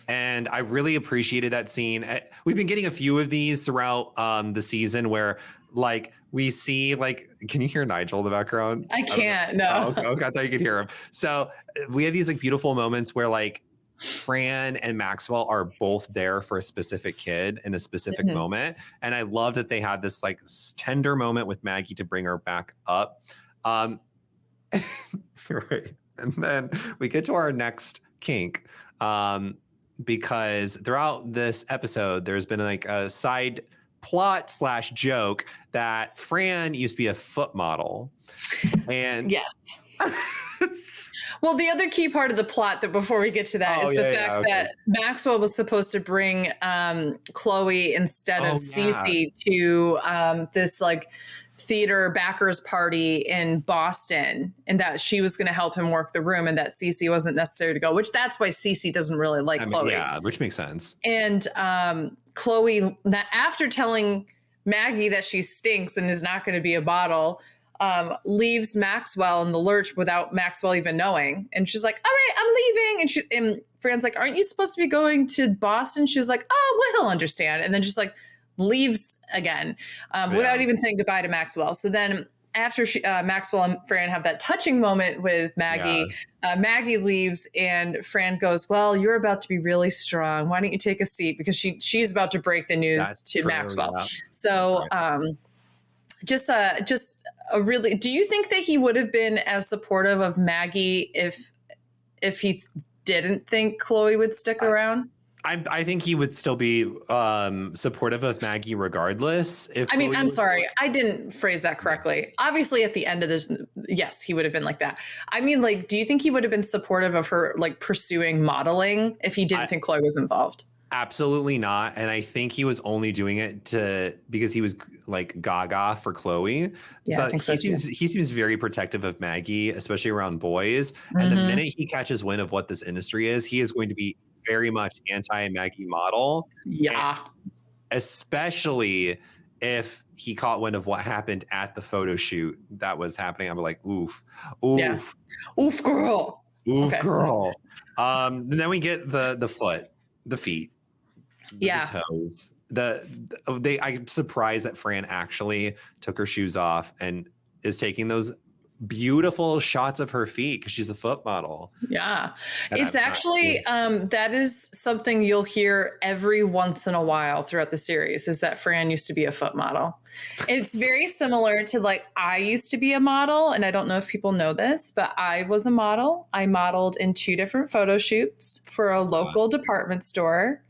S2: And I really appreciated that scene. We've been getting a few of these throughout the season where like we see like, can you hear Nigel in the background?
S1: I can't. No.
S2: Oh, okay. I thought you could hear him. So we have these like beautiful moments where like Fran and Maxwell are both there for a specific kid in a specific moment. And I love that they had this like tender moment with Maggie to bring her back up. Right. And then we get to our next kink. Because throughout this episode, there's been like a side plot / joke that Fran used to be a foot model. And
S1: yes. Well, the other key part of the plot that before we get to that is the fact that Maxwell was supposed to bring Chloe instead of Cece to this like theater backers party in Boston, and that she was going to help him work the room and that Cece wasn't necessary to go, which that's why Cece doesn't really like Chloe.
S2: Yeah, which makes sense.
S1: And Chloe, after telling Maggie that she stinks and is not going to be a bottle, leaves Maxwell in the lurch without Maxwell even knowing. And she's like, "All right, I'm leaving." And Fran's like, "Aren't you supposed to be going to Boston?" She was like, "Oh, well, he'll understand." And then just like leaves again without even saying goodbye to Maxwell. So then after Maxwell and Fran have that touching moment with Maggie, Maggie leaves and Fran goes, "Well, you're about to be really strong. Why don't you take a seat?" Because she's about to break the news to Maxwell. Yeah. So just a really, do you think that he would have been as supportive of Maggie if he didn't think Chloe would stick around?
S2: I think he would still be supportive of Maggie regardless.
S1: I'm sorry. I didn't phrase that correctly. Obviously, at the end of this, yes, he would have been like that. I mean, like, do you think he would have been supportive of her, like, pursuing modeling if he didn't think Chloe was involved?
S2: Absolutely not. And I think he was only doing it because he was like gaga for Chloe.
S1: Yeah,
S2: but
S1: I think so
S2: he seems very protective of Maggie, especially around boys. And the minute he catches wind of what this industry is, he is going to be very much anti-Maggie model.
S1: Yeah.
S2: Especially if he caught wind of what happened at the photo shoot that was happening, I'm like, oof, oof,
S1: Yeah. Oof, girl.
S2: oof,
S1: Okay.
S2: girl. And then we get the foot, the feet, the toes. I'm surprised that Fran actually took her shoes off and is taking those beautiful shots of her feet because she's a foot model.
S1: Yeah. It's actually that is something you'll hear every once in a while throughout the series, is that Fran used to be a foot model. It's very similar to, like, I used to be a model, and I don't know if people know this, but I was a model. I modeled in 2 different photo shoots for a local department store.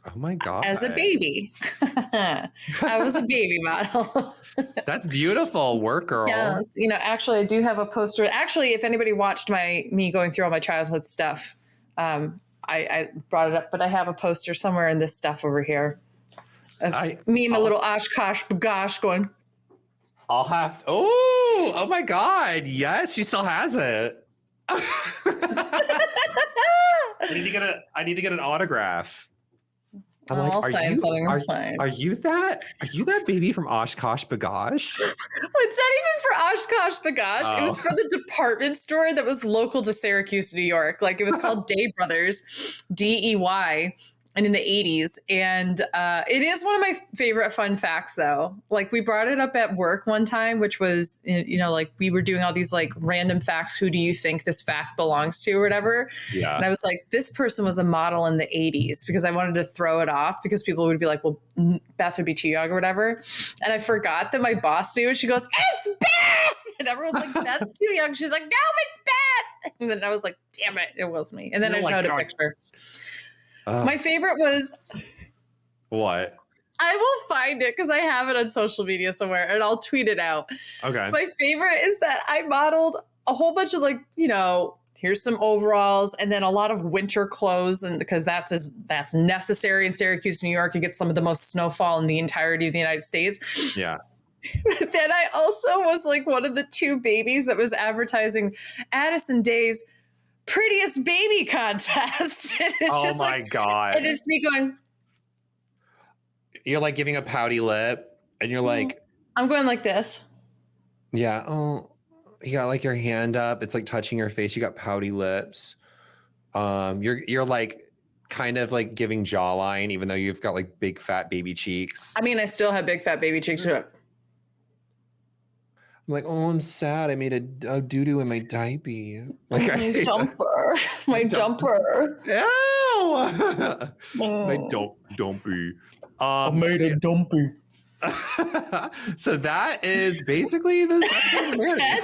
S2: Oh my God.
S1: As a baby. I was a baby model.
S2: That's beautiful work, girl.
S1: Yeah, you know, actually, I do have a poster. Actually, if anybody watched me going through all my childhood stuff, I brought it up, but I have a poster somewhere in this stuff over here of me and a little Oshkosh bagosh going.
S2: I'll have to. Oh my God. Yes, she still has it. I need to get an autograph. I'm like, are you that baby from Oshkosh Bagosh?
S1: It's not even for Oshkosh Bagosh. It was for the department store that was local to Syracuse, New York. Like, it was called Day Brothers, DEY, and in the 80s. And it is one of my favorite fun facts, though. Like, we brought it up at work one time, which was, you know, like, we were doing all these like random facts. Who do you think this fact belongs to or whatever? Yeah. And I was like, this person was a model in the 80s, because I wanted to throw it off because people would be like, well, Beth would be too young or whatever. And I forgot that my boss knew. She goes, it's Beth! And everyone's like, Beth's too young. She's like, no, it's Beth! And then I was like, damn it, it was me. And then I showed a picture. My favorite was...
S2: What?
S1: I will find it because I have it on social media somewhere, and I'll tweet it out. Okay. My favorite is that I modeled a whole bunch of, like, you know, here's some overalls and then a lot of winter clothes, and because that's necessary in Syracuse, New York. You get some of the most snowfall in the entirety of the United States. Yeah. But then I also was like one of the 2 babies that was advertising Addison Day's prettiest baby contest.
S2: Oh my God.
S1: And it's me going,
S2: you're like giving a pouty lip, and you're like,
S1: I'm going like this.
S2: Yeah. Oh, you got like your hand up. It's like touching your face. You got pouty lips. You're like kind of like giving jawline, even though you've got like big fat baby cheeks.
S1: I mean, I still have big fat baby cheeks.
S2: I'm like, oh, I'm sad. I made a doo-doo in my diaper. Like,
S1: my jumper. My jumper.
S2: Ew! My dumpy.
S1: I made a dumpy.
S2: So that is basically the
S1: That's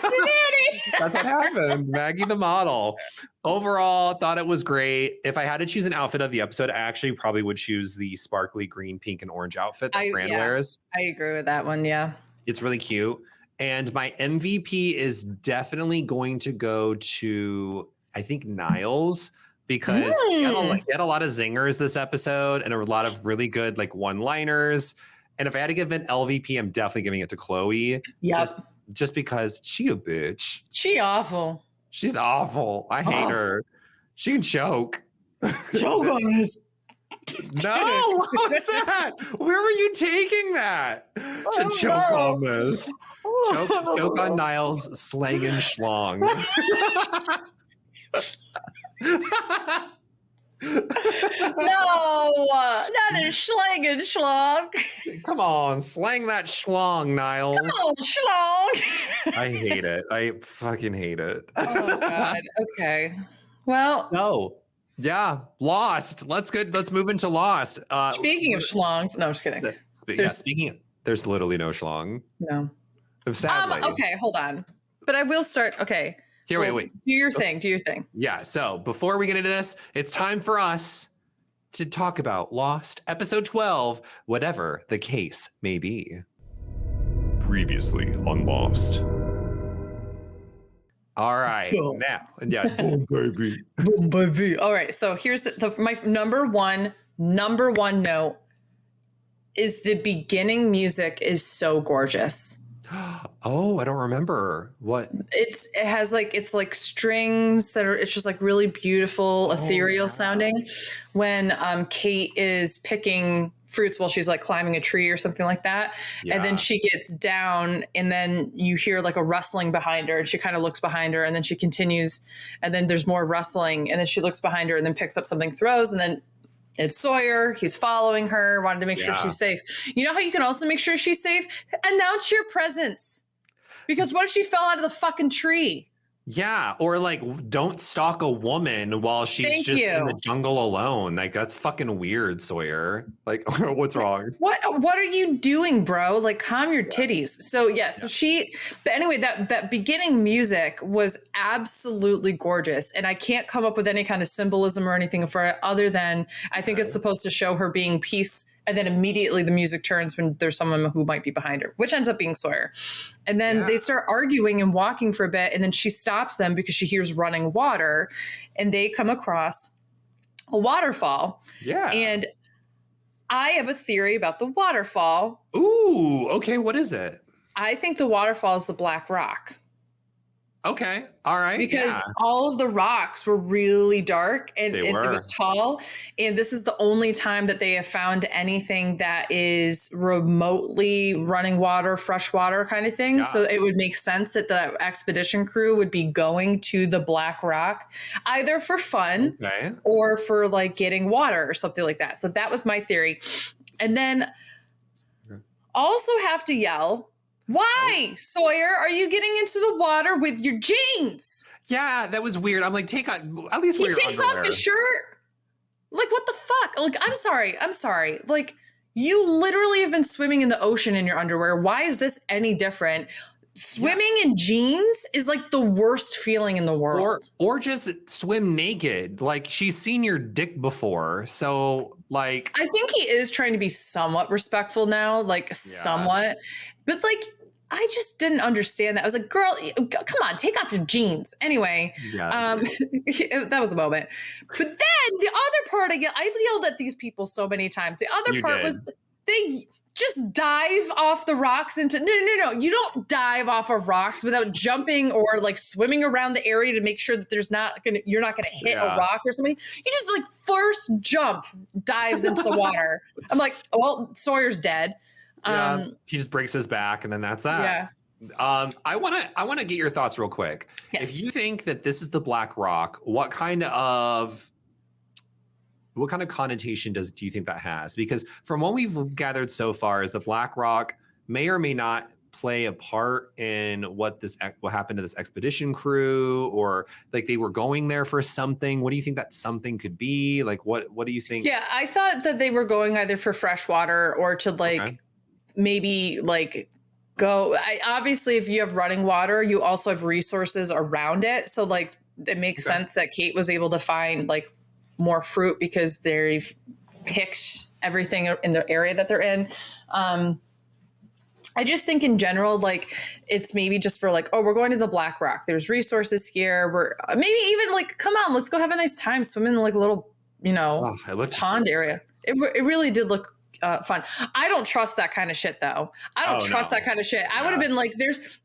S1: the Nanny.
S2: That's what happened. Maggie the model. Overall, thought it was great. If I had to choose an outfit of the episode, I actually probably would choose the sparkly green, pink, and orange outfit that Fran wears.
S1: I agree with that one. Yeah.
S2: It's really cute. And my MVP is definitely going to go to, I think, Niles, because he had a lot of zingers this episode and a lot of really good like one-liners. And if I had to give an LVP, I'm definitely giving it to Chloe.
S1: Yeah.
S2: Just because she a bitch.
S1: She awful.
S2: She's awful. I hate her. She can choke.
S1: Choke on this.
S2: No, what's that? Where were you taking that? To choke on this. Choke on Niles' slang and schlong.
S1: No, another slang and schlong.
S2: Come on, slang that schlong, Niles.
S1: Come on, schlong.
S2: I hate it. I fucking hate it.
S1: Oh God. Okay. Well.
S2: So, yeah, Lost. Let's move into Lost.
S1: Speaking of schlongs, no, I'm just kidding.
S2: There's literally no schlong.
S1: No.
S2: Sadly.
S1: Okay, hold on. But I will start. Okay.
S2: Here, wait.
S1: Do your thing.
S2: Yeah. So before we get into this, it's time for us to talk about Lost, episode 12, whatever the case may be. Previously on Lost. All right. Now. Yeah. Boom, baby.
S1: Boom, baby. All right. So here's my number one note is the beginning music is so gorgeous.
S2: Oh, I don't remember what
S1: it's like strings it's just like really beautiful, ethereal sounding when Kate is picking fruits while she's like climbing a tree or something like that.
S2: Yeah.
S1: And then she gets down and then you hear like a rustling behind her and she kind of looks behind her and then she continues and then there's more rustling and then she looks behind her and then picks up something, throws, and then it's Sawyer. He's following her, wanted to make sure she's safe. You know how you can also make sure she's safe? Announce your presence. Because what if she fell out of the fucking tree?
S2: Yeah, or like don't stalk a woman while she's in the jungle alone. Like that's fucking weird, Sawyer. Like what's wrong?
S1: What are you doing, bro? Like calm your titties. So but anyway, that beginning music was absolutely gorgeous. And I can't come up with any kind of symbolism or anything for it other than I think it's supposed to show her being peace. And then immediately the music turns when there's someone who might be behind her, which ends up being Sawyer. And then they start arguing and walking for a bit. And then she stops them because she hears running water. And they come across a waterfall. Yeah. And I have a theory about the waterfall.
S2: Ooh, okay. What is it?
S1: I think the waterfall is the Black Rock.
S2: Okay. All right.
S1: Because all of the rocks were really dark and it was tall. And this is the only time that they have found anything that is remotely running water, fresh water kind of thing. Yeah. So it would make sense that the expedition crew would be going to the Black Rock either for fun or for like getting water or something like that. So that was my theory. And then also have to yell, why, Sawyer, are you getting into the water with your jeans?
S2: Yeah, that was weird. I'm like, take on, at least wear your underwear. He takes off his
S1: shirt. Like, what the fuck? Like, I'm sorry. Like, you literally have been swimming in the ocean in your underwear. Why is this any different? Swimming in jeans is like the worst feeling in the world.
S2: Or just swim naked. Like, she's seen your dick before. So, like.
S1: I think he is trying to be somewhat respectful now. Like, somewhat. But, like, I just didn't understand that. I was like, girl, come on, take off your jeans. Anyway, that was a moment. But then the other part, I yelled at these people so many times. The other part was they just dive off the rocks into, no. You don't dive off of rocks without jumping or like swimming around the area to make sure that you're not gonna hit a rock or something. You just like first jump dives into the water. I'm like, well, Sawyer's dead.
S2: He just breaks his back and then that's that. Yeah. I want to get your thoughts real quick. Yes. If you think that this is the Black Rock, what kind of connotation do you think that has? Because from what we've gathered so far is the Black Rock may or may not play a part in what happened to this expedition crew, or like they were going there for something. What do you think that something could be? Like what do you think?
S1: Yeah, I thought that they were going either for fresh water or to maybe like go. Obviously, if you have running water, you also have resources around it. So like it makes sense that Kate was able to find like more fruit because they've picked everything in the area that they're in. I just think in general, like it's maybe just for like, oh, we're going to the Black Rock. There's resources here. We're maybe even like, come on, let's go have a nice time swimming in like a little, pond area. It really did look fun. I don't trust that kind of shit though. I don't trust that kind of shit. I would have been like,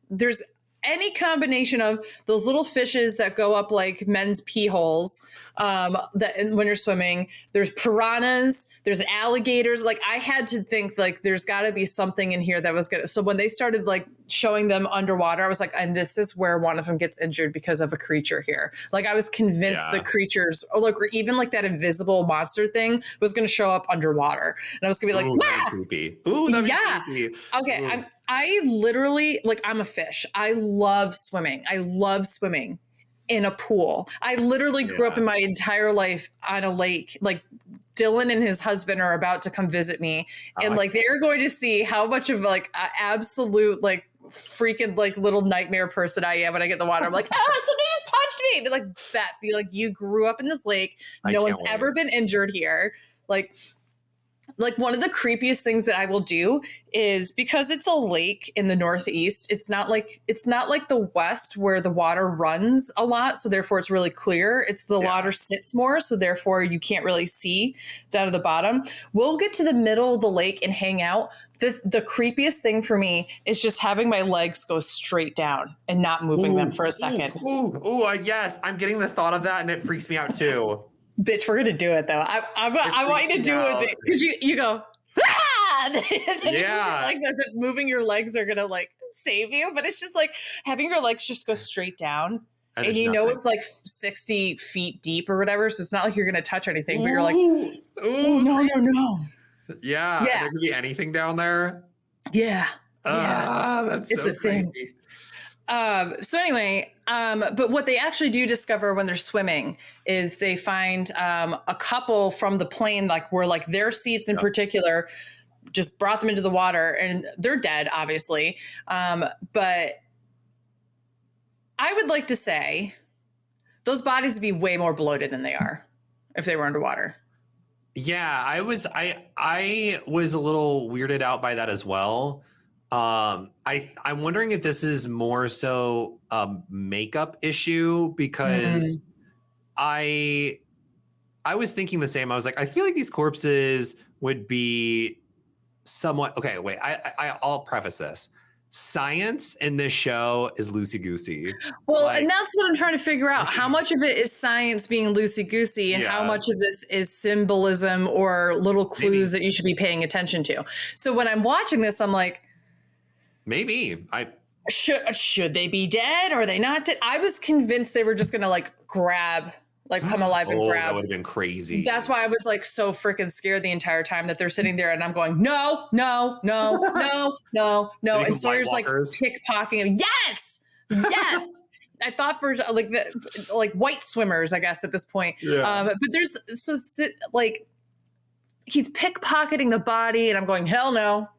S1: there's any combination of those little fishes that go up like men's pee holes when you're swimming. There's piranhas, there's alligators. Like I had to think like there's got to be something in here that was good. So when they started like showing them underwater, I was like, and this is where one of them gets injured because of a creature here. Like I was convinced the creatures, or even like that invisible monster thing was going to show up underwater, and I was going to be like,
S2: wow, creepy. Ooh, that'd be creepy.
S1: Okay, I literally, like, I'm a fish. I love swimming. I love swimming in a pool. I literally grew up in my entire life on a lake. Like, Dylan and his husband are about to come visit me. And, like, they're going to see how much of, like, an absolute, like, freaking, like, little nightmare person I am when I get in the water. I'm like, something just touched me. They're like, Beth, you grew up in this lake. No one's ever been injured here. Like one of the creepiest things that I will do is, because it's a lake in the Northeast, it's not like the West where the water runs a lot. So therefore it's really clear. It's the water sits more. So therefore you can't really see down to the bottom. We'll get to the middle of the lake and hang out. The creepiest thing for me is just having my legs go straight down and not moving them for a second.
S2: Yes. I'm getting the thought of that and it freaks me out too.
S1: Bitch, we're gonna do it though. I want you to do it because you go,
S2: Yeah.
S1: Legs as if moving your legs are gonna like save you, but it's just like having your legs just go straight down. And you know it's like 60 feet deep or whatever, so it's not like you're gonna touch anything, but you're like, oh no.
S2: Yeah. There could be anything down there.
S1: Yeah.
S2: That's
S1: it's
S2: so
S1: a thing. So anyway, but what they actually do discover when they're swimming is they find a couple from the plane, like where like their seats in particular just brought them into the water, and they're dead, obviously. But I would like to say those bodies would be way more bloated than they are if they were underwater.
S2: Yeah, I was a little weirded out by that as well. I'm wondering if this is more so a makeup issue, because I was thinking the same. I was like, I feel like these corpses would be somewhat okay. Wait, I'll preface this. Science in this show is loosey-goosey.
S1: Well, and that's what I'm trying to figure out. How much of it is science being loosey-goosey, and how much of this is symbolism or little clues that you should be paying attention to? So when I'm watching this, I'm like,
S2: maybe
S1: should they be dead? Or are they not dead? I was convinced they were just going to like grab, like come alive and grab.
S2: That would have been crazy.
S1: That's why I was like so freaking scared the entire time that they're sitting there, and I'm going, no. And Sawyer's like pickpocketing. Yes. I thought for like white swimmers, I guess at this point.
S2: Yeah.
S1: But there's like he's pickpocketing the body, and I'm going, hell no.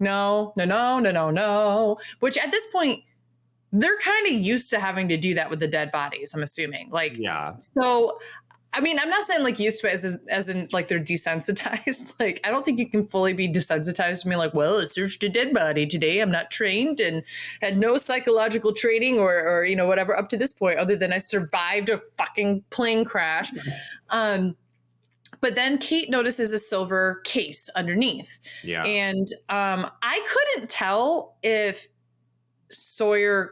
S1: Which at this point, they're kind of used to having to do that with the dead bodies, I'm assuming. Like, yeah. So, I mean, I'm not saying like used to it as in like they're desensitized. Like, I don't think you can fully be desensitized to me like, well, I searched a dead body today. I'm not trained and had no psychological training or you know, whatever up to this point, other than I survived a fucking plane crash. But then Kate notices a silver case underneath. Yeah. And I couldn't tell if Sawyer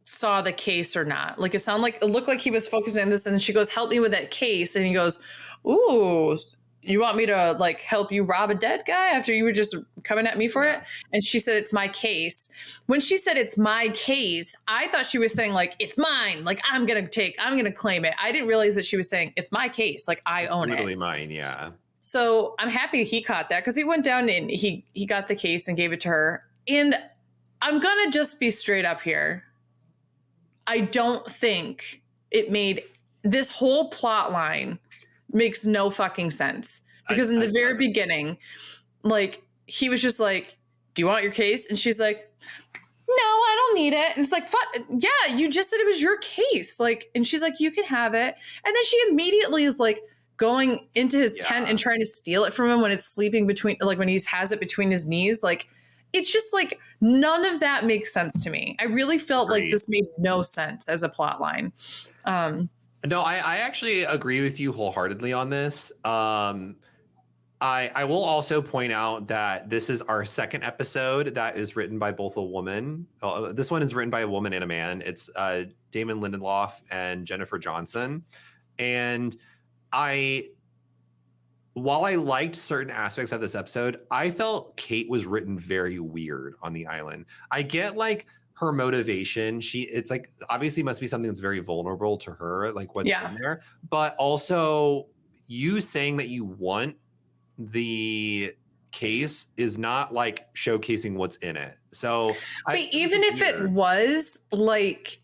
S1: saw the case or not. Like it looked like he was focusing on this, and she goes, help me with that case. And he goes, ooh, you want me to like help you rob a dead guy after you were just coming at me for it? And she said, it's my case. When she said it's my case, I thought she was saying like, it's mine. Like I'm going to claim it. I didn't realize that she was saying it's my case. Like I own it. It's
S2: literally mine. Yeah.
S1: So I'm happy he caught that, because he went down and he got the case and gave it to her. And I'm going to just be straight up here. I don't think it made this whole plot line makes no fucking sense, because in the very beginning, like he was just like, do you want your case? And she's like, no, I don't need it. And it's like, fuck yeah, you just said it was your case. Like, and she's like, you can have it. And then she immediately is like going into his tent and trying to steal it from him when it's sleeping between, like when he has it between his knees. Like, it's just like, none of that makes sense to me. I really felt like this made no sense as a plot line.
S2: No, I actually agree with you wholeheartedly on this. I will also point out that this is our second episode that is written by both a woman. This one is written by a woman and a man. It's Damon Lindelof and Jennifer Johnson. And while I liked certain aspects of this episode, I felt Kate was written very weird on the island. I get like her motivation. It's like obviously must be something that's very vulnerable to her, like what's in there. But also you saying that you want the case is not like showcasing what's in it. So
S1: but even if it was, like,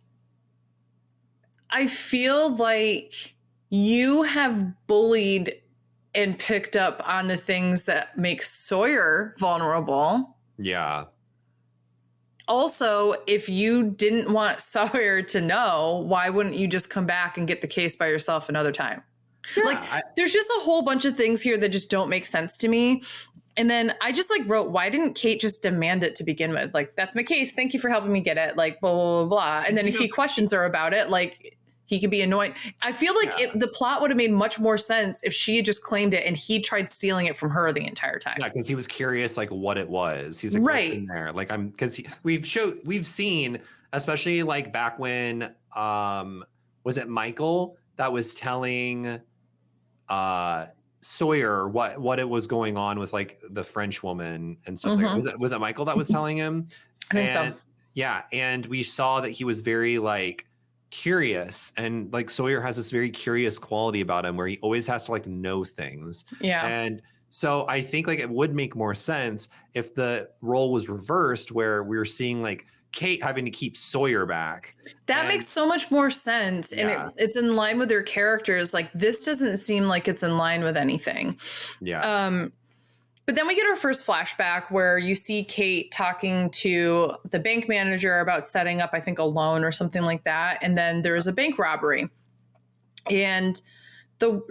S1: I feel like you have bullied and picked up on the things that make Sawyer vulnerable.
S2: Yeah.
S1: Also, if you didn't want Sawyer to know, why wouldn't you just come back and get the case by yourself another time? Yeah, like, there's just a whole bunch of things here that just don't make sense to me. And then I just like wrote, why didn't Kate just demand it to begin with? Like, that's my case. Thank you for helping me get it. Like, blah, blah, blah, blah. And then if he questions her about it, like, he could be annoying. I feel like the plot would have made much more sense if she had just claimed it and he tried stealing it from her the entire time.
S2: Yeah, because he was curious, like what it was. He's like, what's in there? Like because we've seen, especially like back when was it Michael that was telling Sawyer what it was going on with like the French woman and stuff. Like, was it Michael that was telling him?
S1: I think so.
S2: Yeah, and we saw that he was very like curious, and like Sawyer has this very curious quality about him where he always has to like know things.
S1: Yeah.
S2: And so I think like it would make more sense if the role was reversed, where we're seeing like Kate having to keep Sawyer back.
S1: That makes so much more sense. And it's in line with their characters. Like, this doesn't seem like it's in line with anything.
S2: Yeah.
S1: But then we get our first flashback where you see Kate talking to the bank manager about setting up, I think, a loan or something like that. And then there's a bank robbery. And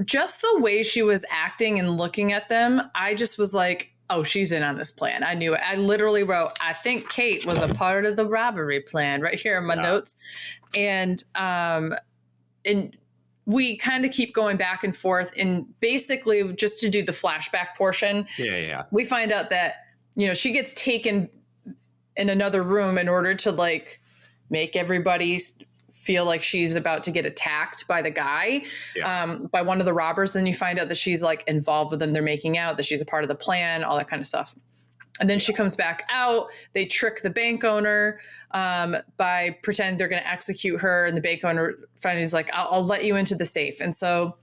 S1: just the way she was acting and looking at them, I just was like, oh, she's in on this plan. I knew it. I literally wrote, I think Kate was a part of the robbery plan right here in my notes. And we kind of keep going back and forth. And basically, just to do the flashback portion, we find out that, you know, she gets taken in another room in order to like make everybody feel like she's about to get attacked by the guy, by one of the robbers. Then you find out that she's like involved with them. They're making out, that she's a part of the plan, all that kind of stuff. And then she comes back out. They trick the bank owner by pretending they're going to execute her. And the bank owner finally is like, I'll let you into the safe. And so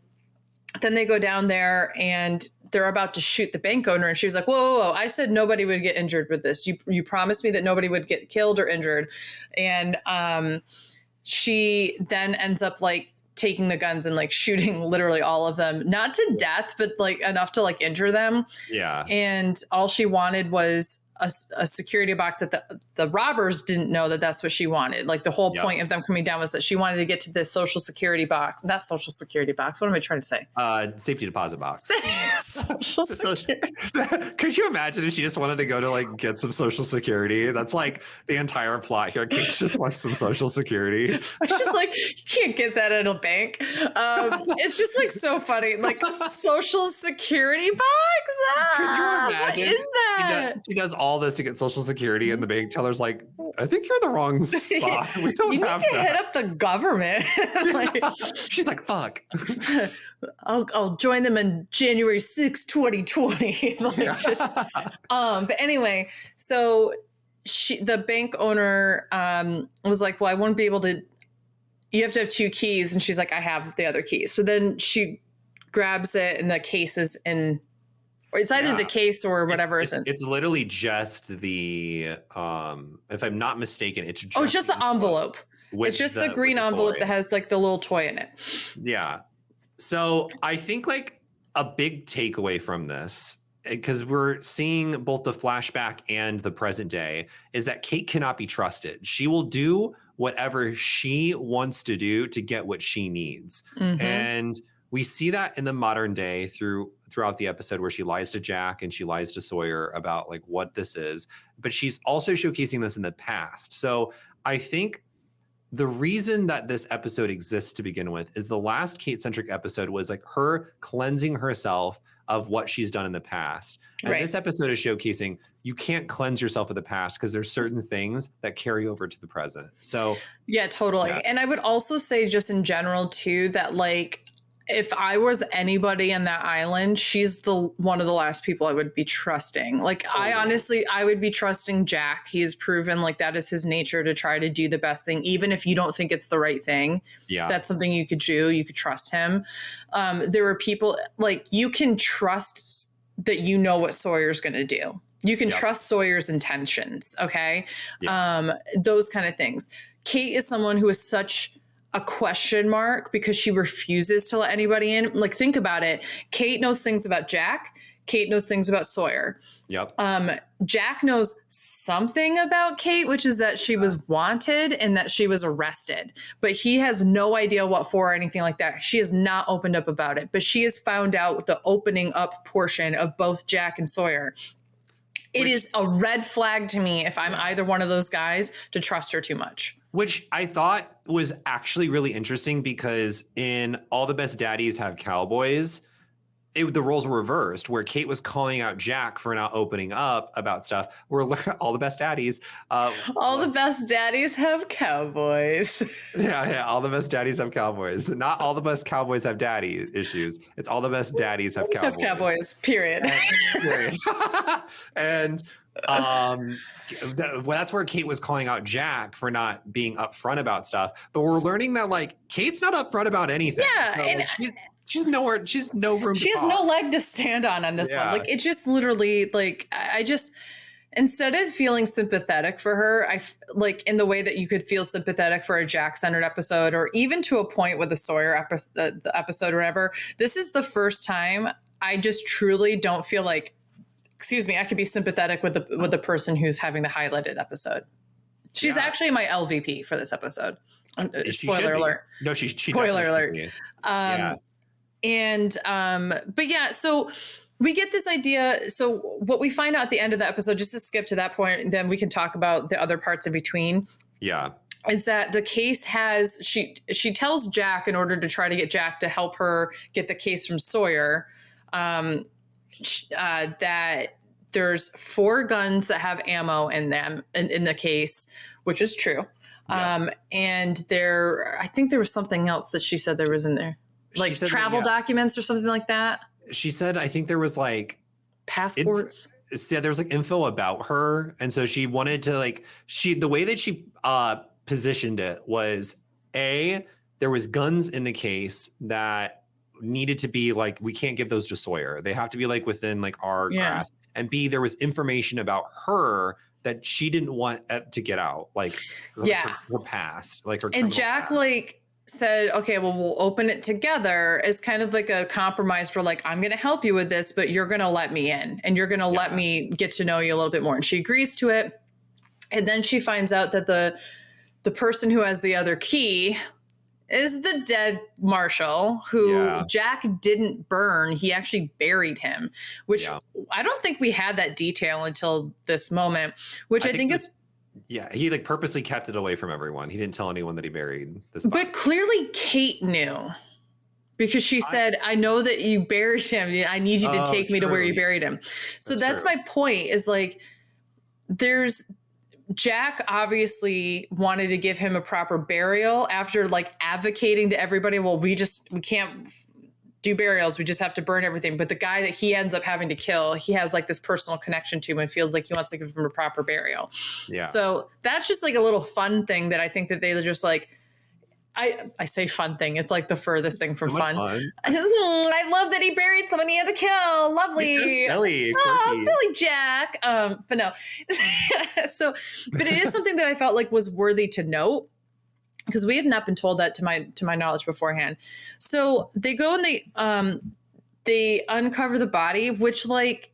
S1: then they go down there and they're about to shoot the bank owner. And she was like, whoa. I said nobody would get injured with this. You promised me that nobody would get killed or injured. And she then ends up like taking the guns and like shooting literally all of them, not to death, but like enough to like injure them.
S2: Yeah.
S1: And all she wanted was a security box that the robbers didn't know that that's what she wanted. Like the whole point of them coming down was that she wanted to get to this social security box. Not social security box. What am I trying to say?
S2: Safety deposit box.
S1: Social security.
S2: Could you imagine if she just wanted to go to like get some social security? That's like the entire plot here. Kate just wants some social security.
S1: It's just like, you can't get that at a bank. It's just like so funny. Like social security box?
S2: Could you imagine?
S1: What is that?
S2: She does all this to get social security, and the bank teller's like, I think you're in the wrong spot. We don't
S1: you
S2: have
S1: need to
S2: that.
S1: hit up the government. Like,
S2: she's like, fuck.
S1: I'll join them in January 6, 2020. But anyway, so the bank owner was like, well, I won't be able to, you have to have 2 keys. And she's like, I have the other key. So then she grabs it and the case is in, or it's either the case or whatever isn't.
S2: It's literally just the, if I'm not mistaken, it's just
S1: the envelope. It's just the green envelope that has like the little toy in it.
S2: Yeah. So I think like a big takeaway from this, because we're seeing both the flashback and the present day, is that Kate cannot be trusted. She will do whatever she wants to do to get what she needs. And we see that in the modern day throughout the episode, where she lies to Jack and she lies to Sawyer about like what this is, but she's also showcasing this in the past. So I think the reason that this episode exists to begin with is the last Kate-centric episode was like her cleansing herself of what she's done in the past. And this episode is showcasing you can't cleanse yourself of the past because there's certain things that carry over to the present. So
S1: yeah, totally. Yeah. And I would also say just in general too, that like, if I was anybody on that island, she's one of the last people I would be trusting. Like, I would be trusting Jack. He has proven like that is his nature to try to do the best thing, even if you don't think it's the right thing. Yeah, that's something you could do. You could trust him. There were people like you can trust that you know what Sawyer's going to do. You can trust Sawyer's intentions. Okay, those kind of things. Kate is someone who is such a question mark because she refuses to let anybody in. Like, think about it. Kate knows things about Jack. Kate knows things about Sawyer.
S2: Yep.
S1: Jack knows something about Kate, which is that she was wanted and that she was arrested, but he has no idea what for or anything like that. She has not opened up about it, but she has found out the opening up portion of both Jack and Sawyer. It is a red flag to me if I'm either one of those guys to trust her too much.
S2: Which I thought was actually really interesting because in All the Best Daddies Have Cowboys, the roles were reversed, where Kate was calling out Jack for not opening up about stuff. All the best daddies.
S1: All the best daddies have cowboys.
S2: Yeah, all the best daddies have cowboys. Not all the best cowboys have daddy issues. It's all the best daddies have cowboys.
S1: Have cowboys, period.
S2: Period. And that's where Kate was calling out Jack for not being upfront about stuff. But we're learning that like Kate's not upfront about anything.
S1: Yeah,
S2: so,
S1: and
S2: like, she's nowhere. She's no room.
S1: She has no leg to stand on this one. Like it's just literally like I just instead of feeling sympathetic for her, like in the way that you could feel sympathetic for a Jack-centered episode, or even to a point with the Sawyer episode or whatever. This is the first time I just truly don't feel like, excuse me, I could be sympathetic with the person who's having the highlighted episode. She's actually my LVP for this episode. Spoiler alert.
S2: No, she
S1: spoiler alert. And but yeah, so we get this idea. So what we find out at the end of the episode, just to skip to that point, and then we can talk about the other parts in between. Yeah. Is that the case has she tells Jack, in order to try to get Jack to help her get the case from Sawyer, that there's 4 guns that have ammo in them in the case, which is true. Yeah. And I think there was something else that she said there was in there, like travel documents or something like that. She said, I think there was like passports. There was like info about her. And so she wanted to the way that she positioned it was there was guns in the case that needed to be like, we can't give those to Sawyer. They have to be like within like our grasp. And B, there was information about her that she didn't want to get out, like her past, like her. And Jack past. Said, okay, well, we'll open it together as kind of like a compromise for like, I'm going to help you with this, but you're going to let me in and you're going to let me get to know you a little bit more. And she agrees to it. And then she finds out that the person who has the other key is the dead Marshall, who Jack didn't burn. He actually buried him, which I don't think we had that detail until this moment, which I think is... Yeah, he purposely kept it away from everyone. He didn't tell anyone that he buried this body. But clearly Kate knew, because she said, I know that you buried him. I need you to take me to where you buried him. So that's my point, is like, Jack obviously wanted to give him a proper burial after like advocating to everybody, well, we can't do burials, we just have to burn everything. But the guy that he ends up having to kill, he has like this personal connection to and feels like he wants to give him a proper burial. Yeah. So that's just like a little fun thing that I think that they just like, I say fun thing. It's like the furthest thing from fun. I love that he buried someone he had to kill. Lovely. He's so silly. Oh, silly Jack. But no. But it is something that I felt like was worthy to note, because we have not been told that to my knowledge beforehand. So they go and they uncover the body, which like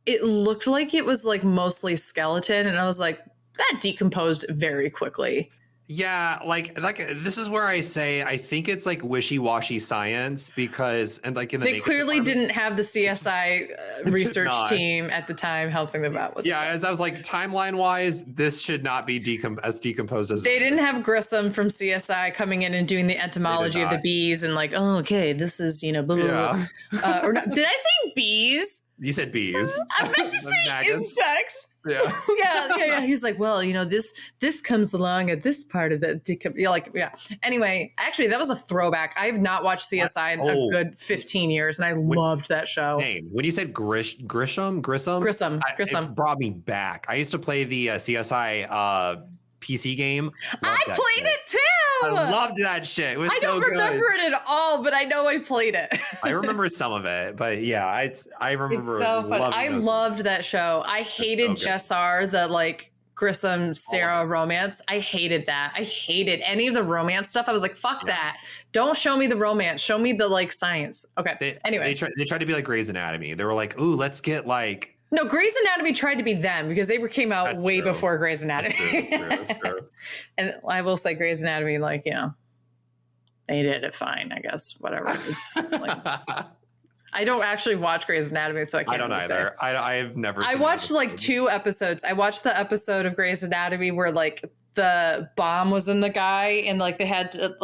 S1: it looked like it was like mostly skeleton, and I was like, that decomposed very quickly. Yeah, like this is where I say I think it's like wishy-washy science, because they clearly didn't have the CSI research team at the time helping them out with it. Yeah, as I was like, timeline wise, this should not be decomposed as they didn't have Grissom from CSI coming in and doing the entomology of the bees and like, oh, okay, this is blah, blah, blah. Or not, did I say bees? You said bees. I meant to say insects. Yeah. Yeah. He's like, well, this comes along at this part of the Anyway, actually, that was a throwback. I have not watched CSI in a good 15 years, and I loved that show. Same. When you said Grissom, it brought me back. I used to play the CSI PC game. I played it too. I loved that shit. It was so good. I don't remember it at all, but I know I played it. I remember some of it, but yeah, I remember. It's so fun. I loved that show. I hated Jessar, the Grissom Sarah romance. I hated that. I hated any of the romance stuff. I was like, fuck that. Don't show me the romance. Show me the science. Okay. Anyway, they tried to be like Grey's Anatomy. They were like, ooh, let's get No, Grey's Anatomy tried to be them, because they came out way before Grey's Anatomy. That's true. And I will say Grey's Anatomy, they did it fine, I guess. Whatever. It's I don't actually watch Grey's Anatomy, so I can't. I don't either. I've never. I watched 2 episodes. I watched the episode of Grey's Anatomy where the bomb was in the guy, and they had to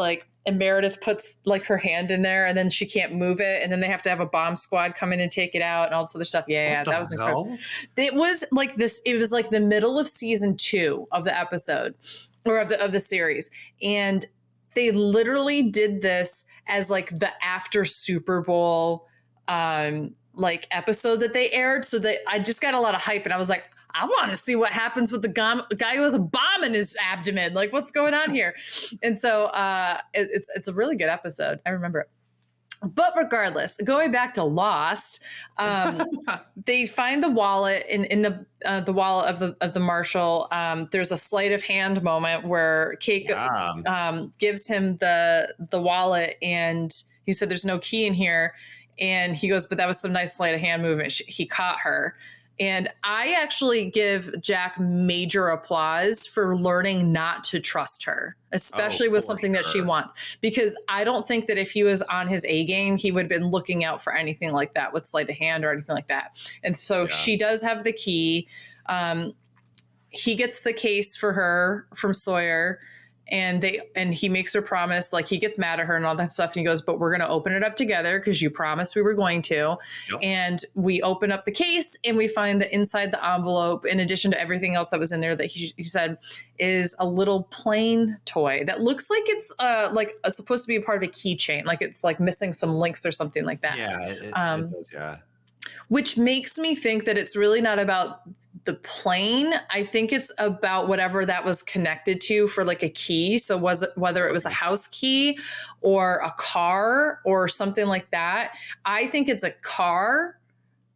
S1: and Meredith puts like her hand in there and then she can't move it. And then they have to have a bomb squad come in and take it out and all this other stuff. Yeah, that was incredible. It was like this. It was like the middle of season 2 of the episode or of the series. And they literally did this as like the after Super Bowl like episode that they aired. So that I just got a lot of hype and I was like, I want to see what happens with the guy who has a bomb in his abdomen. Like, what's going on here? And so it's a really good episode. I remember it. But regardless, going back to Lost, they find the wallet in the wallet of the marshal. There's a sleight of hand moment where Kate gives him the wallet, and he said, "There's no key in here," and he goes, "But that was some nice sleight of hand movement." He caught her. And I actually give Jack major applause for learning not to trust her, especially with something that she wants, because I don't think that if he was on his A game, he would have been looking out for anything like that with sleight of hand or anything like that. And so she does have the key. He gets the case for her from Sawyer, and he makes her promise, like he gets mad at her and all that stuff. And he goes, "But we're going to open it up together because you promised we were going to." Yep. And we open up the case and we find that inside the envelope, in addition to everything else that was in there, that he said is a little plain toy that looks like it's supposed to be a part of a keychain. Like it's like missing some links or something like that.
S2: Yeah. It does, yeah.
S1: Which makes me think that it's really not about the plane. I think it's about whatever that was connected to for like a key. So whether it was a house key or a car or something like that. I think it's a car,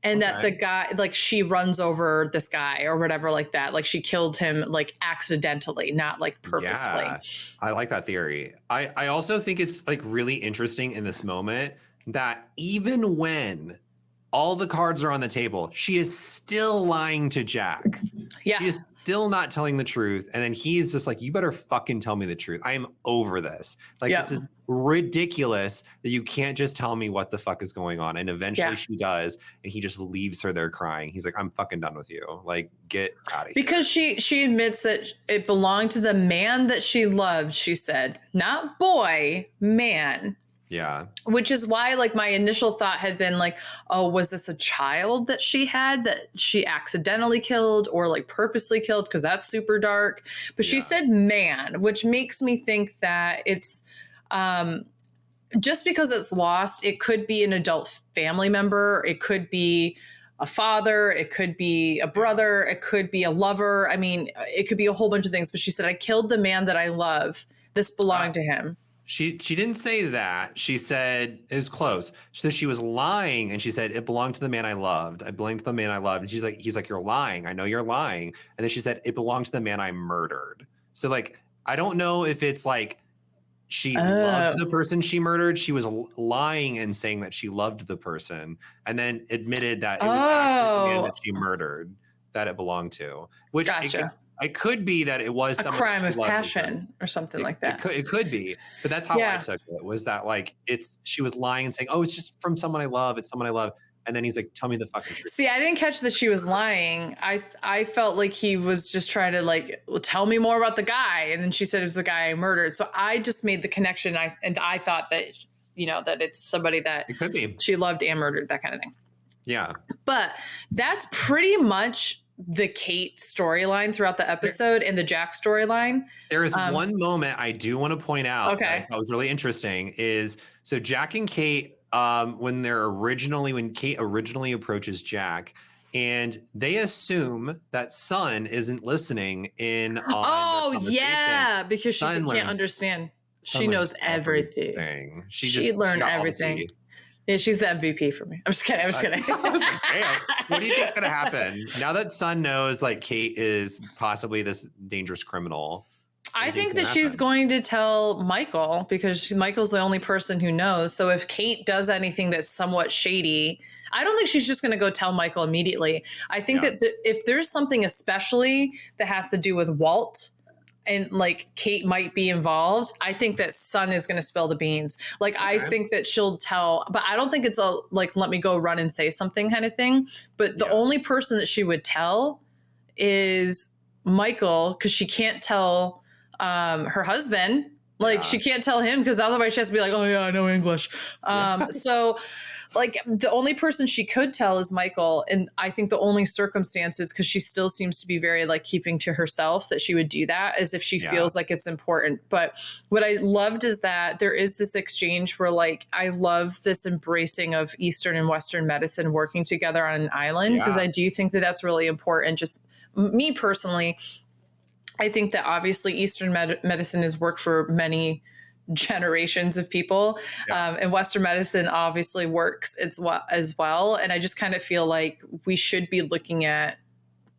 S1: and that the guy, like she runs over this guy or whatever like that. Like she killed him like accidentally, not like purposefully.
S2: Yeah, I like that theory. I also think it's like really interesting in this moment that even when all the cards are on the table, she is still lying to Jack. Yeah. She is still not telling the truth. And then he's just like, "You better fucking tell me the truth. I am over this. Like, this is ridiculous that you can't just tell me what the fuck is going on." And eventually she does. And he just leaves her there crying. He's like, "I'm fucking done with you. Like, get out of here."
S1: Because she admits that it belonged to the man that she loved, she said. Not boy, man.
S2: Yeah.
S1: Which is why, like, my initial thought had been like, oh, was this a child that she had that she accidentally killed or like purposely killed? Because that's super dark. But she said man, which makes me think that it's just because it's Lost, it could be an adult family member. It could be a father. It could be a brother. It could be a lover. I mean, it could be a whole bunch of things. But she said, "I killed the man that I love. This belonged to him."
S2: She didn't say that. She said it was close. So she was lying, and she said it belonged to the man I loved. I belonged to the man I loved. And he's like, "You're lying. I know you're lying." And then she said it belonged to the man I murdered. So like, I don't know if it's like she loved the person she murdered. She was lying and saying that she loved the person, and then admitted that it was actually the man that she murdered that it belonged to. Which it could be that it was
S1: a crime of passion or something like that.
S2: It could be, but that's how I took it. Was that like she was lying and saying, "Oh, it's just from someone I love. It's someone I love," and then he's like, "Tell me the fucking truth."
S1: See, I didn't catch that she was lying. I felt like he was just trying to like, "Well, tell me more about the guy," and then she said it was the guy I murdered. So I just made the connection. I thought that that it's somebody that
S2: it could be
S1: she loved and murdered, that kind of thing.
S2: Yeah,
S1: but that's pretty much the Kate storyline throughout the episode and the Jack storyline.
S2: There is one moment I do want to point out that I thought was really interesting is so Jack and Kate, when Kate originally approaches Jack, and they assume that Sun isn't listening in on their conversation.
S1: Because she can't understand. She knows everything. She learned everything. Yeah, she's the MVP for me. I'm just kidding. I was like,
S2: damn. What do you think's gonna happen now that Sun knows like Kate is possibly this dangerous criminal?
S1: I think that she's going to tell Michael, because Michael's the only person who knows. So if Kate does anything that's somewhat shady, I don't think she's just going to go tell Michael immediately. I think that if there's something especially that has to do with Walt, and like Kate might be involved, I think that Sun is going to spill the beans. Like, I think that she'll tell, but I don't think it's a like, let me go run and say something kind of thing. But the only person that she would tell is Michael, because she can't tell her husband, Like she can't tell him because otherwise she has to be like, oh yeah, I know English. So like the only person she could tell is Michael. And I think the only circumstances, because she still seems to be very like keeping to herself, that she would do that as if she feels like it's important. But what I loved is that there is this exchange where like, I love this embracing of Eastern and Western medicine working together on an island, because I do think that that's really important. Just me personally, I think that obviously Eastern medicine has worked for many generations of people, and Western medicine obviously works as well. And I just kind of feel like we should be looking at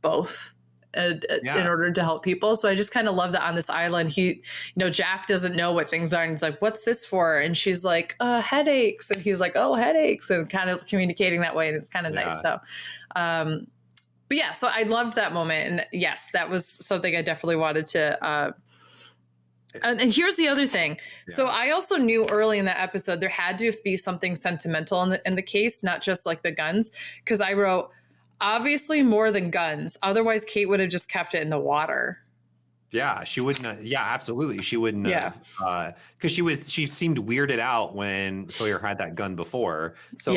S1: both in order to help people. So I just kind of love that on this island, Jack doesn't know what things are, and he's like, what's this for? And she's like, headaches, and he's like, oh, headaches, and kind of communicating that way, and it's kind of nice. So but yeah, so I loved that moment, and yes, that was something I definitely wanted to and here's the other thing. So I also knew early in that episode there had to be something sentimental in the case, not just like the guns, because I wrote, obviously more than guns. Otherwise, Kate would have just kept it in the water.
S2: Yeah, she wouldn't. Yeah, absolutely, she wouldn't have. Because she seemed weirded out when Sawyer had that gun before. So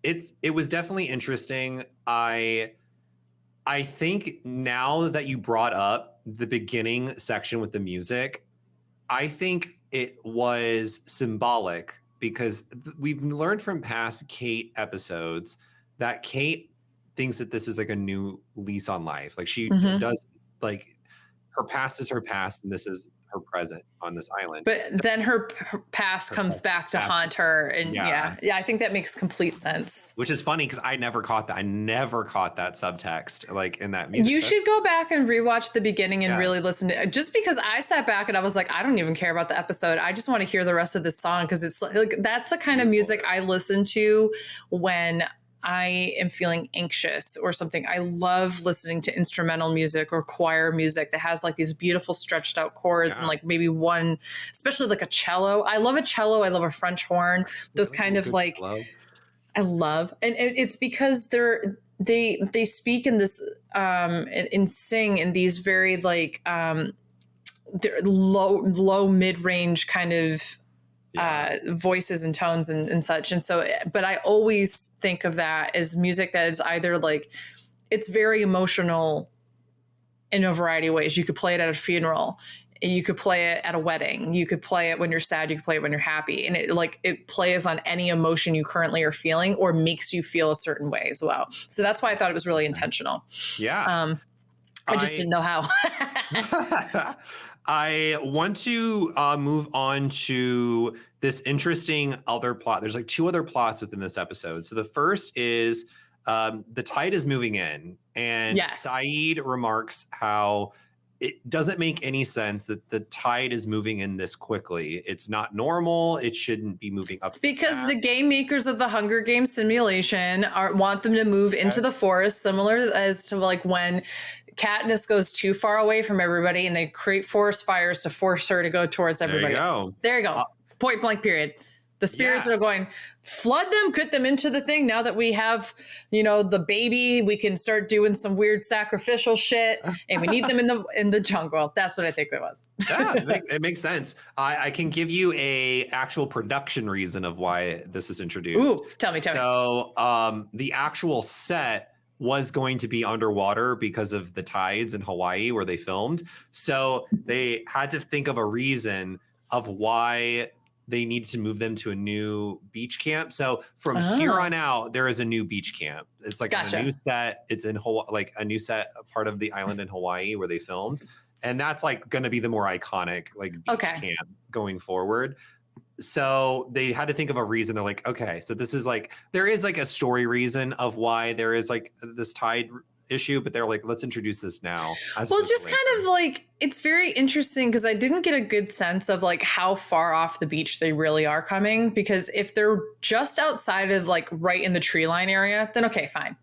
S2: it was definitely interesting. I think now that you brought up the beginning section with the music, I think it was symbolic, because we've learned from past Kate episodes that Kate thinks that this is like a new lease on life. Like she does, like her past is her past, and this is her present on this island.
S1: But then her past comes back to haunt her. And I think that makes complete sense.
S2: Which is funny because I never caught that. I never caught that subtext like in that music.
S1: You should go back and rewatch the beginning and really listen to it. Just because I sat back and I was like, I don't even care about the episode. I just want to hear the rest of this song, because it's like that's the kind of music I listen to when I am feeling anxious or something. I love listening to instrumental music or choir music that has like these beautiful stretched out chords and like maybe one, especially like a cello. I love a cello. I love a French horn. Those kind of like, cello. I love, and it's because they speak in this and sing in these very like they're low mid-range kind of voices and tones and such. And so, but I always think of that as music that is either like, it's very emotional in a variety of ways. You could play it at a funeral, you could play it at a wedding, you could play it when you're sad, you could play it when you're happy. And it plays on any emotion you currently are feeling or makes you feel a certain way as well. So that's why I thought it was really intentional.
S2: Yeah.
S1: I just didn't know how.
S2: I want to move on to this interesting other plot. There's like two other plots within this episode. So the first is the tide is moving in, and Saeed remarks how it doesn't make any sense that the tide is moving in this quickly. It's not normal. It shouldn't be moving up. It's
S1: because the game makers of the Hunger Games simulation want them to move into the forest, similar as to like when Katniss goes too far away from everybody and they create forest fires to force her to go towards everybody else. There you go. Point blank period. The spirits are going, flood them, put them into the thing. Now that we have, the baby, we can start doing some weird sacrificial shit, and we need them in the jungle. That's what I think it was.
S2: Yeah, it makes sense. I can give you a actual production reason of why this was introduced.
S1: Ooh, tell me.
S2: So the actual set was going to be underwater because of the tides in Hawaii where they filmed. So they had to think of a reason of why they needed to move them to a new beach camp. So from here on out, there is a new beach camp. It's like a new set. It's in Hawaii, like a new set, part of the island in Hawaii where they filmed. And that's like going to be the more iconic like beach camp going forward. So they had to think of a reason. They're like, okay, so this is like, there is like a story reason of why there is like this tide issue, but they're like, let's introduce this now.
S1: Well, just kind of like, it's very interesting because I didn't get a good sense of like how far off the beach they really are coming, because if they're just outside of like right in the tree line area, then okay, fine,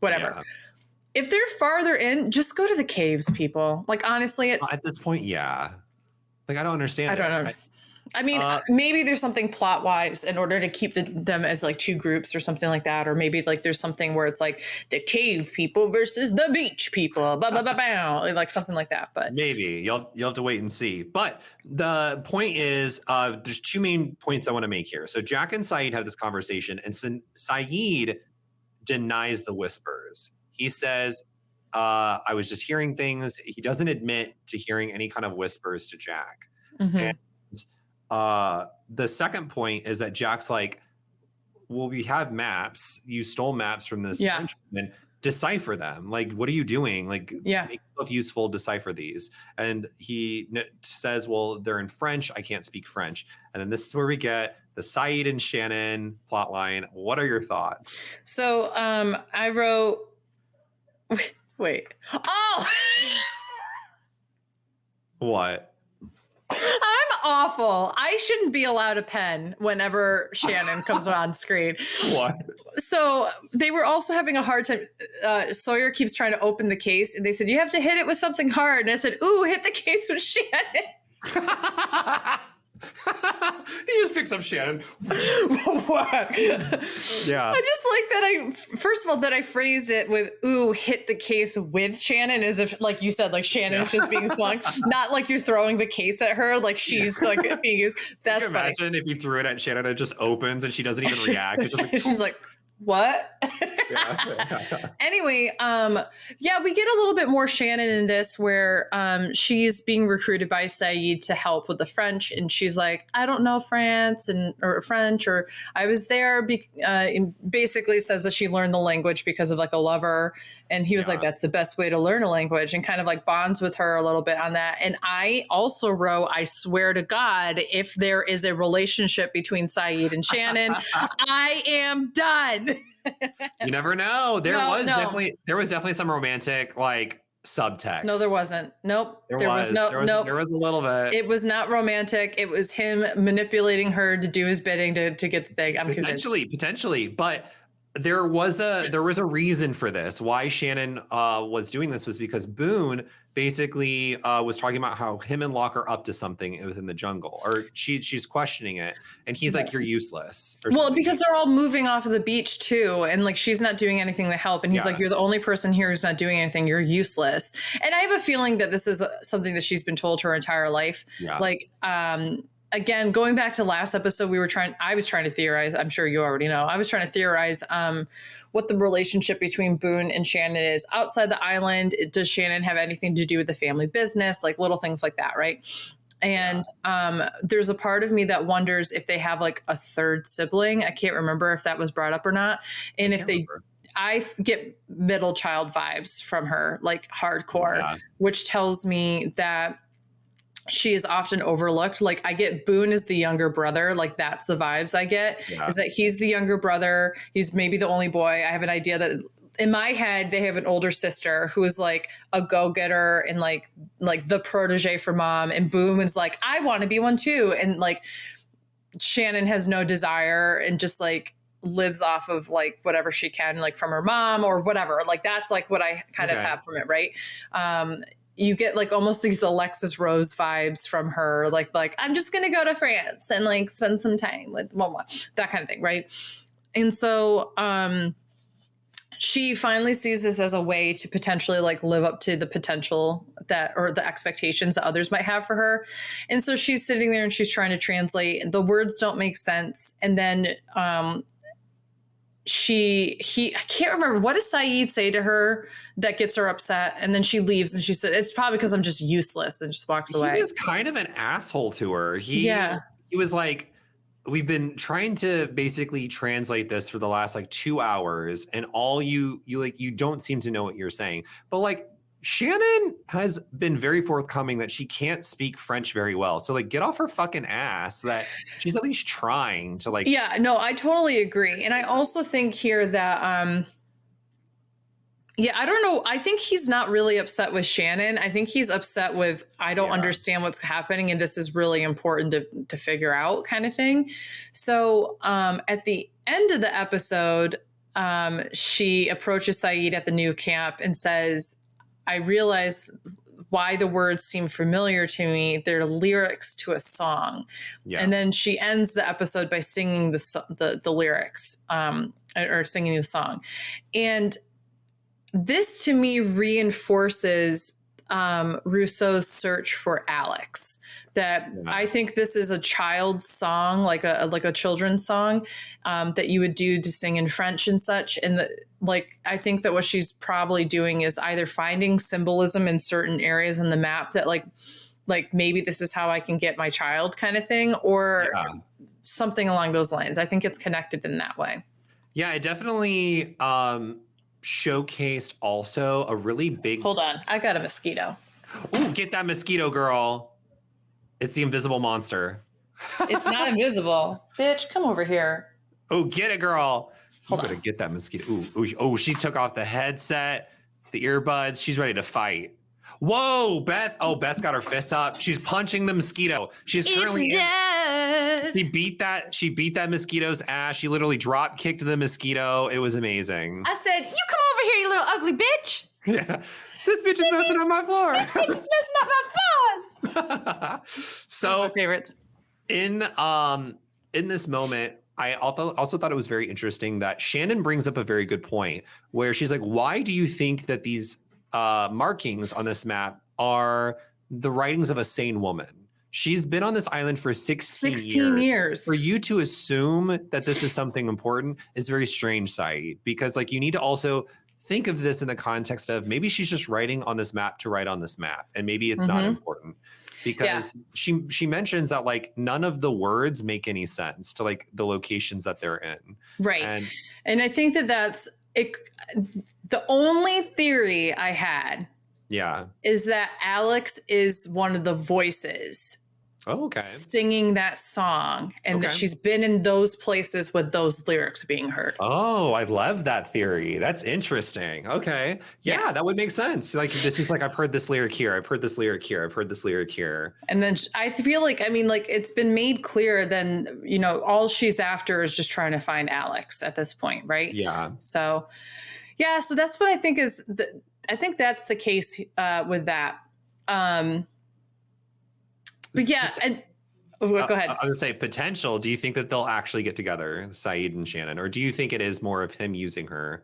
S1: whatever. Yeah. If they're farther in, just go to the caves, people. Like honestly,
S2: at this point, like I don't understand.
S1: I don't know. I mean, maybe there's something plot wise in order to keep them as like two groups or something like that. Or maybe like there's something where it's like the cave people versus the beach people, blah, blah, blah, blah, like something like that. But
S2: maybe you'll have to wait and see. But the point is, there's two main points I want to make here. So Jack and Saeed have this conversation, and Saeed denies the whispers. He says, I was just hearing things. He doesn't admit to hearing any kind of whispers to Jack.
S1: mm-hmm.
S2: And the second point is that Jack's like, well, we have maps. You stole maps from this Frenchman. Decipher them. Like, what are you doing? Like, make yourself useful, decipher these. And he says, well, they're in French. I can't speak French. And then this is where we get the Saeed and Shannon plot line. What are your thoughts?
S1: So I wrote, wait. Oh!
S2: What?
S1: I'm awful. I shouldn't be allowed a pen whenever Shannon comes on screen.
S2: What?
S1: So they were also having a hard time. Sawyer keeps trying to open the case, and they said, you have to hit it with something hard. And I said, ooh, hit the case with Shannon.
S2: He just picks up Shannon.
S1: Yeah.
S2: I
S1: just like that first of all, that I phrased it with, ooh, hit the case with Shannon, as if, like you said, like Shannon's just being swung, not like you're throwing the case at her, like she's like being used. That's funny.
S2: Imagine if you threw it at Shannon, it just opens and she doesn't even react. It's just like,
S1: she's like, what? Anyway, we get a little bit more Shannon in this, where she's being recruited by Saeed to help with the French, and she's like, I don't know French, or I was there. And basically says that she learned the language because of like a lover, and he was like, that's the best way to learn a language, and kind of like bonds with her a little bit on that. And I also wrote, I swear to God, if there is a relationship between Saeed and Shannon, I am done.
S2: You never know. There was definitely some romantic like subtext.
S1: No, there wasn't. Nope.
S2: There was a little bit.
S1: It was not romantic. It was him manipulating her to do his bidding to get the thing. I'm
S2: potentially, but there was a reason for this. Why Shannon was doing this was because Boone basically was talking about how him and Locke are up to something within the jungle, or she's questioning it, and he's like, you're useless.
S1: Well, because they're all moving off of the beach too, and like she's not doing anything to help, and he's like, you're the only person here who's not doing anything. You're useless. And I have a feeling that this is something that she's been told her entire life. Yeah. Like, again, going back to last episode, I was trying to theorize. I'm sure you already know. I was trying to theorize what the relationship between Boone and Shannon is outside the island. Does Shannon have anything to do with the family business? Like little things like that, right? And there's a part of me that wonders if they have like a third sibling. I can't remember if that was brought up or not. And if they... I get middle child vibes from her, like hardcore, which tells me that she is often overlooked. Like I get Boone as the younger brother. Like that's the vibes I get, is that he's the younger brother. He's maybe the only boy. I have an idea that in my head, they have an older sister who is like a go-getter and like the protege for mom. And Boone is like, I want to be one too. And like Shannon has no desire and just like lives off of like whatever she can, like from her mom or whatever. Like that's like what I kind of have from it. Right. You get like almost these Alexis Rose vibes from her, like I'm just gonna go to France and like spend some time with mama, that kind of thing, right? And so she finally sees this as a way to potentially like live up to the potential that, or the expectations that others might have for her. And so she's sitting there and she's trying to translate. The words don't make sense, and then I can't remember, what does Saeed say to her that gets her upset? And then she leaves and she said, it's probably because I'm just useless, and just walks away.
S2: He was kind of an asshole to her. He was like, we've been trying to basically translate this for the last like 2 hours, and all you don't seem to know what you're saying. But like Shannon has been very forthcoming that she can't speak French very well. So like get off her fucking ass that she's at least trying to like.
S1: Yeah, no, I totally agree. And I also think here that, I don't know. I think he's not really upset with Shannon. I think he's upset with, I don't understand what's happening, and this is really important to figure out, kind of thing. So at the end of the episode, she approaches Saeed at the new camp and says, I realized why the words seem familiar to me. They're lyrics to a song.
S2: Yeah.
S1: And then she ends the episode by singing the lyrics, or singing the song. And this to me reinforces Rousseau's search for Alex. That I think this is a child's song, like a children's song, that you would do to sing in French and such. And I think that what she's probably doing is either finding symbolism in certain areas in the map that like maybe this is how I can get my child kind of thing, or something along those lines. I think it's connected in that way.
S2: Yeah, it definitely showcased also a really big.
S1: Hold on, I got a mosquito.
S2: Ooh, get that mosquito, girl. It's the invisible monster.
S1: It's not invisible. Bitch, come over here.
S2: Oh, get it, girl.
S1: Hold
S2: you
S1: on.
S2: gotta get that mosquito. Ooh, she took off the headset, the earbuds. She's ready to fight. Whoa, Beth. Oh, Beth's got her fists up. She's punching the mosquito. She's currently
S1: dead.
S2: She beat that mosquito's ass. She literally drop kicked the mosquito. It was amazing.
S1: I said, you come over here, you little ugly bitch.
S2: Yeah. This bitch is messing up my floor.
S1: This bitch is messing up my floors.
S2: So
S1: my favorites.
S2: In this moment, I also thought it was very interesting that Shannon brings up a very good point where she's like, why do you think that these markings on this map are the writings of a sane woman? She's been on this island for 16 years. For you to assume that this is something important is very strange, Saeed, because like you need to also think of this in the context of maybe she's just writing on this map to write on this map, and maybe it's not important. Because she mentions that like none of the words make any sense to like the locations that they're in.
S1: Right. And I think that that's it. The only theory I had is that Alex is one of the voices singing that song, and that she's been in those places with those lyrics being heard.
S2: Oh, I love that theory. That's interesting. Okay. Yeah, that would make sense. Like this is like, I've heard this lyric here. I've heard this lyric here. I've heard this lyric here.
S1: And then I feel like, I mean, like it's been made clear then, you know, all she's after is just trying to find Alex at this point. Right.
S2: Yeah.
S1: So, so that's what I think is I think that's the case with that. But yeah, and go ahead.
S2: I was gonna say potential. Do you think that they'll actually get together, Saeed and Shannon, or do you think it is more of him using her?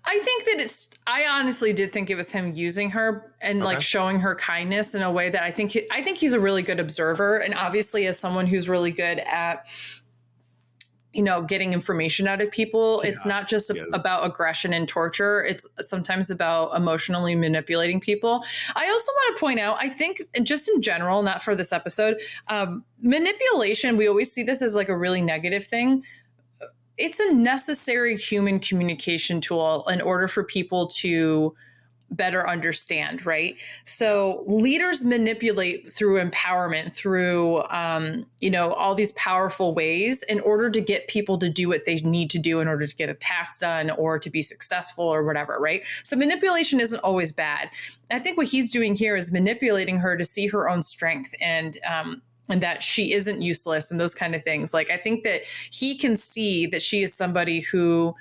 S1: I think that I honestly did think it was him using her and like showing her kindness in a way that I think he's a really good observer, and obviously as someone who's really good at, you know, getting information out of people. It's not just about aggression and torture. It's sometimes about emotionally manipulating people. I also want to point out, I think just in general, not for this episode, manipulation, we always see this as like a really negative thing. It's a necessary human communication tool in order for people to better understand, right? So leaders manipulate through empowerment, through, you know, all these powerful ways in order to get people to do what they need to do in order to get a task done or to be successful or whatever, right? So manipulation isn't always bad. I think what he's doing here is manipulating her to see her own strength and that she isn't useless and those kind of things. Like, I think that he can see that she is somebody who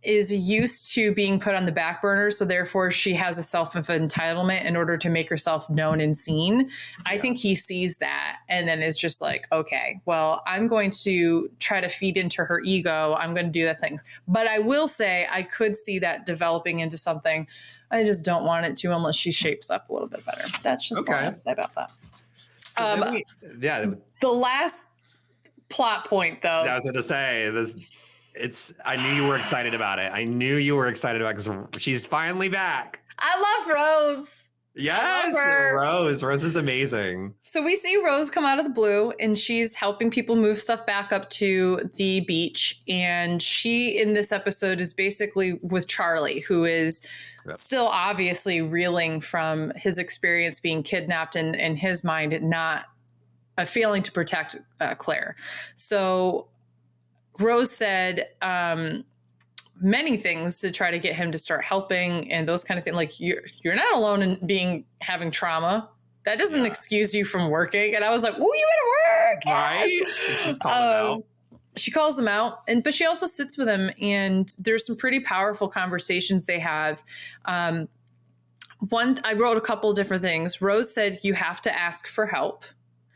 S1: is used to being put on the back burner. So therefore she has a self of entitlement in order to make herself known and seen. I think he sees that and then is just like, okay, well, I'm going to try to feed into her ego. I'm going to do that things. But I will say I could see that developing into something. I just don't want it to unless she shapes up a little bit better. That's just all I have to say about that.
S2: So
S1: the last plot point though.
S2: I was going to say this. I knew you were excited about it. I knew you were excited about it because she's finally back.
S1: I love Rose.
S2: Yes, Rose. Rose is amazing.
S1: So we see Rose come out of the blue and she's helping people move stuff back up to the beach. And she, in this episode, is basically with Charlie, who is still obviously reeling from his experience being kidnapped and in his mind not failing to protect Claire. So Rose said many things to try to get him to start helping and those kind of things. Like you're not alone in having trauma. That doesn't excuse you from working. And I was like, "Oh, you at work?"
S2: Right? She's calling him out.
S1: She calls him out, but she also sits with him, and there's some pretty powerful conversations they have. I wrote a couple different things. Rose said you have to ask for help.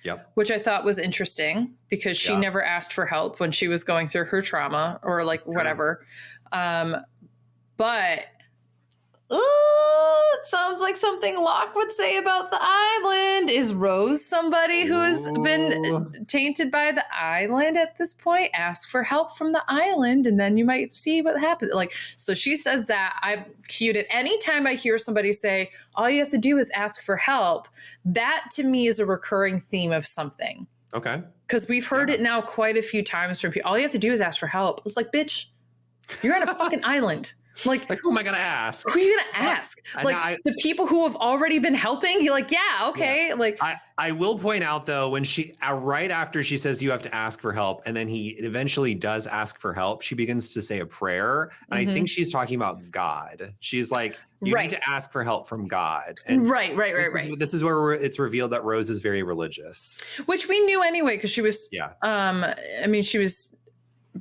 S2: Yep.
S1: Which I thought was interesting because she never asked for help when she was going through her trauma or like whatever. But it sounds like something Locke would say about the island. Is Rose somebody who has been tainted by the island at this point? Ask for help from the island and then you might see what happens. Like, so she says that. I've cued it. Anytime I hear somebody say, all you have to do is ask for help, that to me is a recurring theme of something.
S2: Okay.
S1: Because we've heard it now quite a few times from people. All you have to do is ask for help. It's like, bitch, you're on a fucking island. Like
S2: who am I gonna ask?
S1: Who are you gonna ask? Like the people who have already been helping? You're like, yeah, okay. Yeah. Like
S2: I will point out though, when she right after she says you have to ask for help, and then he eventually does ask for help, she begins to say a prayer, and I think she's talking about God. She's like, you need to ask for help from God. And
S1: right.
S2: This is where it's revealed that Rose is very religious,
S1: which we knew anyway because she was. Yeah. I mean, she was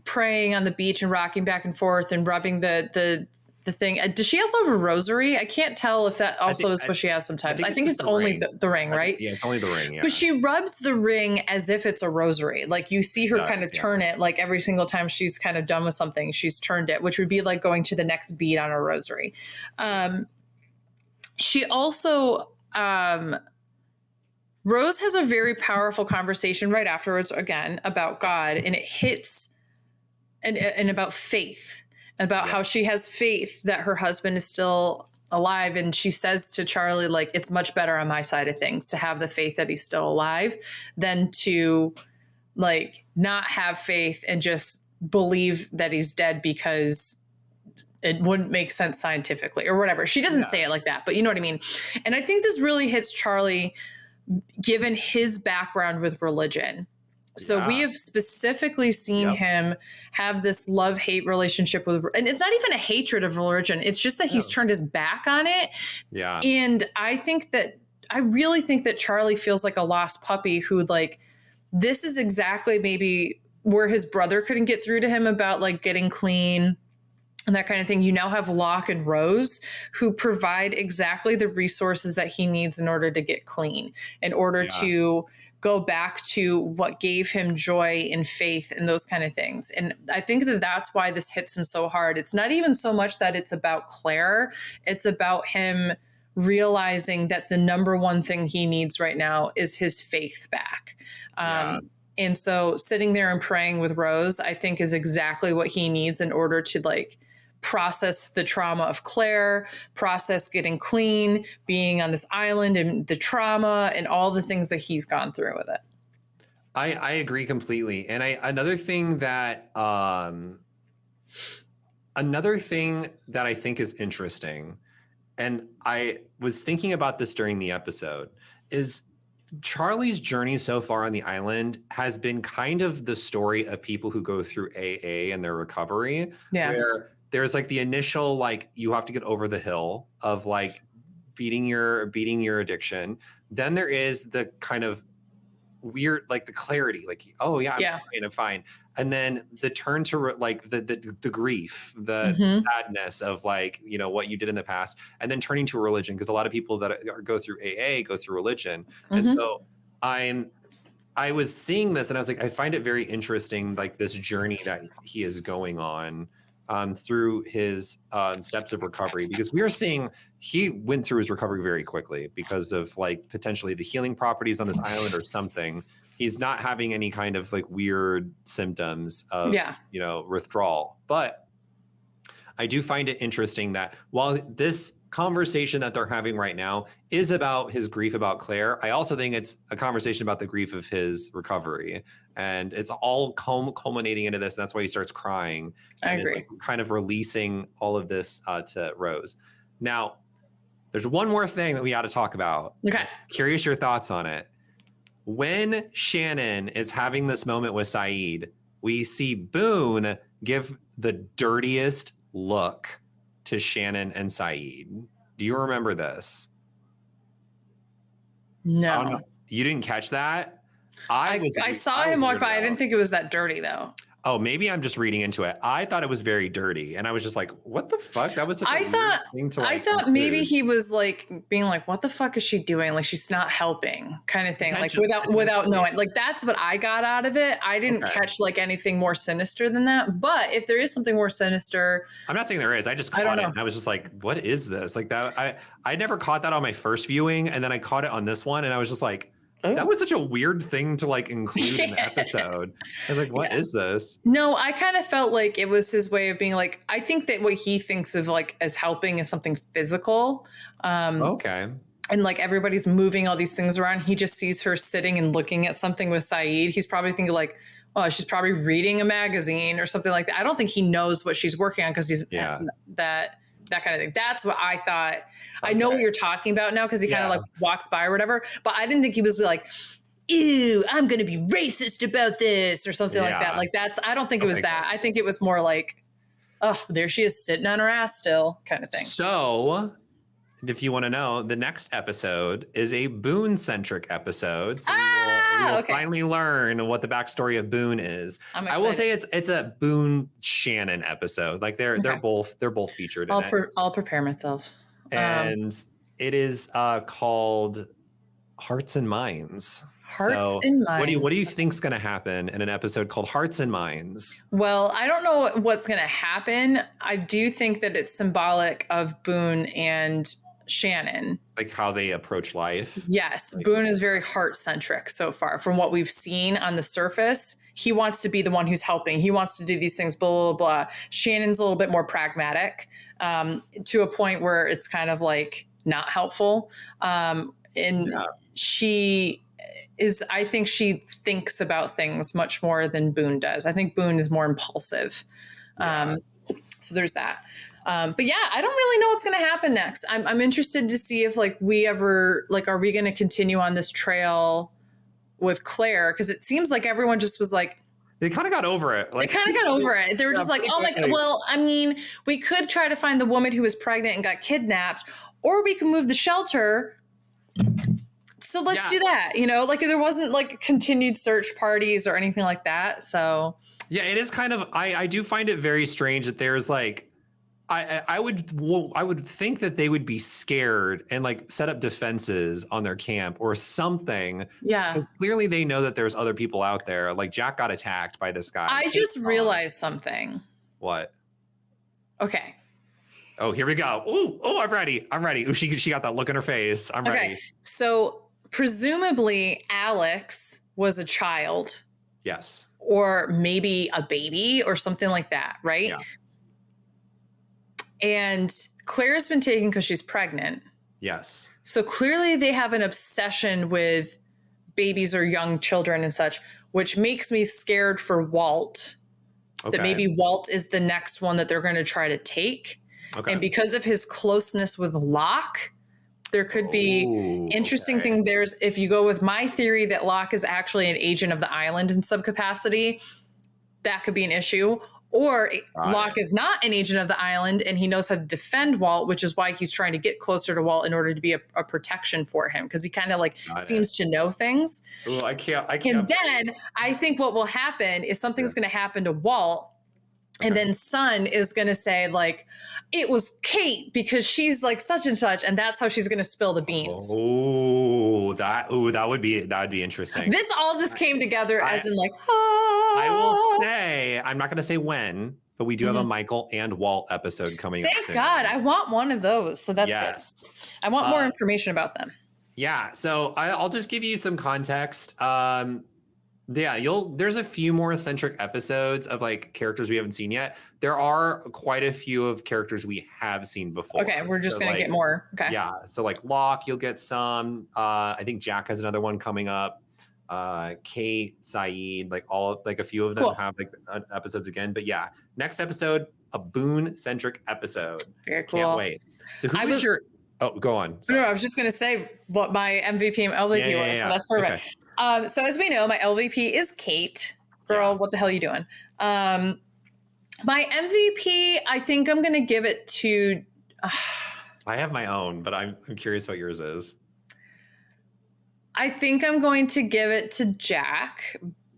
S1: praying on the beach and rocking back and forth and rubbing the thing. Does she also have a rosary? I can't tell if that also is what she has sometimes. I think it's only the ring, right?
S2: Yeah, it's only the ring. Yeah.
S1: But she rubs the ring as if it's a rosary. Like you see her kind of turn it, like every single time she's kind of done with something, she's turned it, which would be like going to the next beat on a rosary. She also, Rose has a very powerful conversation right afterwards, again, about God, and it hits and about faith, about how she has faith that her husband is still alive. And she says to Charlie, like, it's much better on my side of things to have the faith that he's still alive than to like not have faith and just believe that he's dead because it wouldn't make sense scientifically or whatever. She doesn't say it like that, but you know what I mean? And I think this really hits Charlie given his background with religion. So we have specifically seen him have this love-hate relationship with, and it's not even a hatred of religion. It's just that he's turned his back on it. Yeah. And I really think that Charlie feels like a lost puppy who like, this is exactly maybe where his brother couldn't get through to him about like getting clean and that kind of thing. You now have Locke and Rose who provide exactly the resources that he needs in order to get clean, in order to go back to what gave him joy and faith and those kind of things. And I think that that's why this hits him so hard. It's not even so much that it's about Claire. It's about him realizing that the number one thing he needs right now is his faith back. And so sitting there and praying with Rose, I think is exactly what he needs in order to like process the trauma of Claire, process getting clean, being on this island and the trauma and all the things that he's gone through with it.
S2: I agree completely. And another thing that I think is interesting, and I was thinking about this during the episode, is Charlie's journey so far on the island has been kind of the story of people who go through AA and their recovery, where there's like the initial, like, you have to get over the hill of like beating your addiction. Then there is the kind of weird, like the clarity, like, oh yeah, I'm fine. And then the turn to like the grief, the sadness of like, you know, what you did in the past, and then turning to religion. Because a lot of people that go through AA go through religion. And so I was seeing this and I was like, I find it very interesting, like this journey that he is going on through his steps of recovery, because we are seeing he went through his recovery very quickly because of like potentially the healing properties on this island or something. He's not having any kind of like weird symptoms of, you know, withdrawal. But I do find it interesting that while this conversation that they're having right now is about his grief about Claire, I also think it's a conversation about the grief of his recovery. And it's all culminating into this. And that's why he starts crying.
S1: I agree.
S2: Like kind of releasing all of this to Rose. Now, there's one more thing that we got to talk about.
S1: Okay.
S2: Curious your thoughts on it. When Shannon is having this moment with Saeed, we see Boone give the dirtiest look to Shannon and Saeed. Do you remember this?
S1: No.
S2: You didn't catch that?
S1: I saw him walk by. I didn't think it was that dirty though.
S2: Oh, maybe I'm just reading into it. I thought it was very dirty, and I was just like, "What the fuck?" That was such a weird thing to like.
S1: I thought maybe he was like being like, "What the fuck is she doing? Like she's not helping," kind of thing. Like without knowing. Like that's what I got out of it. I didn't catch like anything more sinister than that. But if there is something more sinister,
S2: I'm not saying there is. I just caught it. And I was just like, "What is this?" Like that. I never caught that on my first viewing, and then I caught it on this one, and I was just like. Oh. That was such a weird thing to like include in the episode. I was like, what is this?
S1: No, I kind of felt like it was his way of being like, I think that what he thinks of like as helping is something physical.
S2: Okay.
S1: And like everybody's moving all these things around. He just sees her sitting and looking at something with Saeed. He's probably thinking like, oh, she's probably reading a magazine or something like that. I don't think he knows what she's working on because he's that kind of thing. That's what I thought. Okay. I know what you're talking about now because he kind of like walks by or whatever, but I didn't think he was like, ew, I'm going to be racist about this or something like that. Like I don't think it was that. I think it was more like, oh, there she is sitting on her ass still kind of thing.
S2: So if you want to know, the next episode is a Boone-centric episode. So we will finally learn what the backstory of Boone is. I will say it's a Boone-Shannon episode. Like they're both featured in it.
S1: I'll prepare myself.
S2: And it is called Hearts and Minds.
S1: Hearts and Minds.
S2: What do you think's going to happen in an episode called Hearts and Minds?
S1: Well, I don't know what's going to happen. I do think that it's symbolic of Boone and Shannon.
S2: Like how they approach life?
S1: Yes. Like, Boone is very heart-centric so far from what we've seen on the surface. He wants to be the one who's helping. He wants to do these things, blah, blah, blah. Shannon's a little bit more pragmatic to a point where it's kind of like not helpful. She is, I think she thinks about things much more than Boone does. I think Boone is more impulsive. So there's that. But yeah, I don't really know what's going to happen next. I'm interested to see if like we ever, like, are we going to continue on this trail with Claire? Because it seems like everyone just was like,
S2: they kind of got over it. Like,
S1: they kind of got over it. They were just like, oh my God. Well, I mean, we could try to find the woman who was pregnant and got kidnapped, or we can move the shelter. So let's do that. You know, like there wasn't like continued search parties or anything like that. So
S2: yeah, it is kind of, I do find it very strange that there's like, I would think that they would be scared and like set up defenses on their camp or something.
S1: Yeah.
S2: Because clearly they know that there's other people out there. Like Jack got attacked by this guy.
S1: I just realized something.
S2: What?
S1: Okay.
S2: Oh, here we go. Oh, I'm ready. Ooh, she got that look in her face. I'm ready.
S1: So presumably Alex was a child.
S2: Yes.
S1: Or maybe a baby or something like that, right?
S2: Yeah.
S1: And Claire's been taken because she's pregnant.
S2: Yes.
S1: So clearly they have an obsession with babies or young children and such, which makes me scared for Walt. Okay. That maybe Walt is the next one that they're going to try to take. Okay. And because of his closeness with Locke, there could be interesting thing. There's, if you go with my theory that Locke is actually an agent of the island in some capacity, that could be an issue. Or Locke is not an agent of the island and he knows how to defend Walt, which is why he's trying to get closer to Walt in order to be a protection for him. Because he kind of like seems to know things.
S2: Ooh, I can't.
S1: And then I think what will happen is something's going to happen to Walt. And then Sun is going to say like, it was Kate because she's like such and such. And that's how she's going to spill the beans.
S2: That would be interesting.
S1: This all just came together as in like,
S2: I will say, I'm not going to say when, but we do have a Michael and Walt episode coming up soon.
S1: Thank God. I want one of those. So that's good. I want more information about them.
S2: Yeah. So I'll just give you some context. There's a few more eccentric episodes of like characters we haven't seen yet. There are quite a few of characters we have seen before.
S1: Okay, we're just gonna get more. Okay.
S2: Yeah. So like Locke, you'll get some. I think Jack has another one coming up. Kate, Saeed, like a few of them have like episodes again. But yeah, next episode, a Boone-centric episode.
S1: Very cool.
S2: Can't wait. So who was your? Oh, go on. Sorry.
S1: No, I was just gonna say what my MVP and LVP was. So that's perfect. Okay. So as we know, my LVP is Kate. Girl, what the hell are you doing? My MVP, I think I'm going to give it to...
S2: I have my own, but I'm curious what yours is.
S1: I think I'm going to give it to Jack,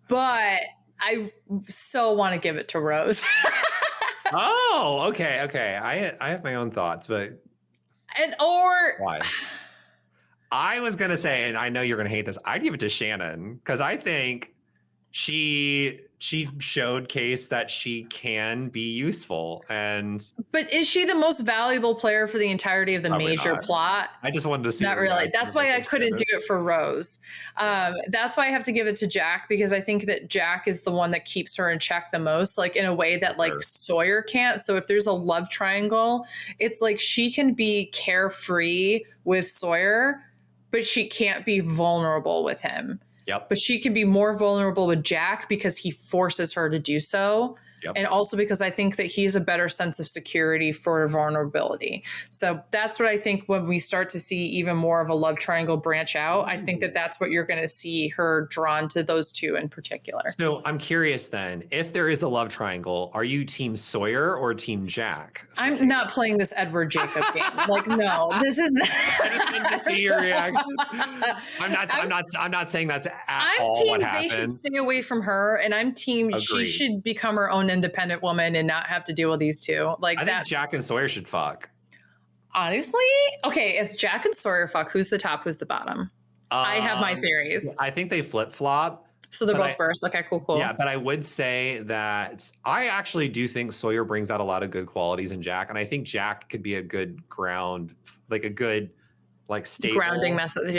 S1: but I so want to give it to Rose.
S2: Oh, okay. I have my own thoughts, but why? I was gonna say, and I know you're gonna hate this, I'd give it to Shannon because I think she showcased that she can be useful.
S1: But is she the most valuable player for the entirety of the major plot?
S2: I just wanted to see.
S1: Not really. That's why I couldn't do it for Rose. That's why I have to give it to Jack, because I think that Jack is the one that keeps her in check the most, like in a way that like Sawyer can't. So if there's a love triangle, it's like she can be carefree with Sawyer, but she can't be vulnerable with him.
S2: Yep.
S1: But she can be more vulnerable with Jack because he forces her to do so. Yep. And also because I think that he's a better sense of security for vulnerability. So that's what I think when we start to see even more of a love triangle branch out, I think that that's what you're going to see her drawn to those two in particular.
S2: So I'm curious then, if there is a love triangle, are you team Sawyer or team Jack?
S1: I'm not playing this Edward Jacob game. Like, no, this is.
S2: I just wanted to see your reaction. I'm not saying that's at all what happens.
S1: They should stay away from her, and I'm team. Agreed. She should become her own independent woman and not have to deal with these two. Like,
S2: I think Jack and Sawyer should fuck.
S1: Honestly, okay. If Jack and Sawyer fuck, who's the top? Who's the bottom? I have my theories.
S2: I think they flip flop.
S1: So they're both first. Okay, cool.
S2: Yeah, but I would say that I actually do think Sawyer brings out a lot of good qualities in Jack, and I think Jack could be a good ground, like a good, like stable
S1: grounding method,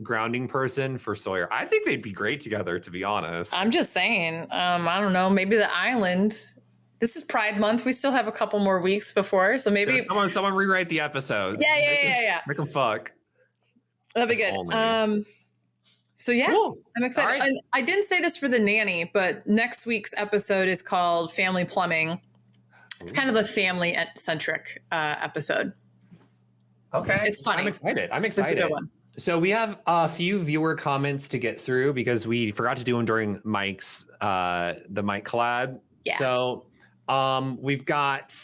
S2: grounding person for Sawyer. I think they'd be great together, to be honest.
S1: I'm just saying. I don't know. Maybe the island. This is Pride Month. We still have a couple more weeks before, so maybe
S2: someone rewrite the episodes.
S1: Yeah.
S2: Make them fuck.
S1: That'd be good. So yeah, cool. I'm excited. Right. I didn't say this for the nanny, but next week's episode is called Family Plumbing. It's kind of a family centric episode.
S2: Okay,
S1: it's funny.
S2: I'm excited. It's a good one. So we have a few viewer comments to get through because we forgot to do them during Mike's the Mike collab.
S1: Yeah.
S2: So we've got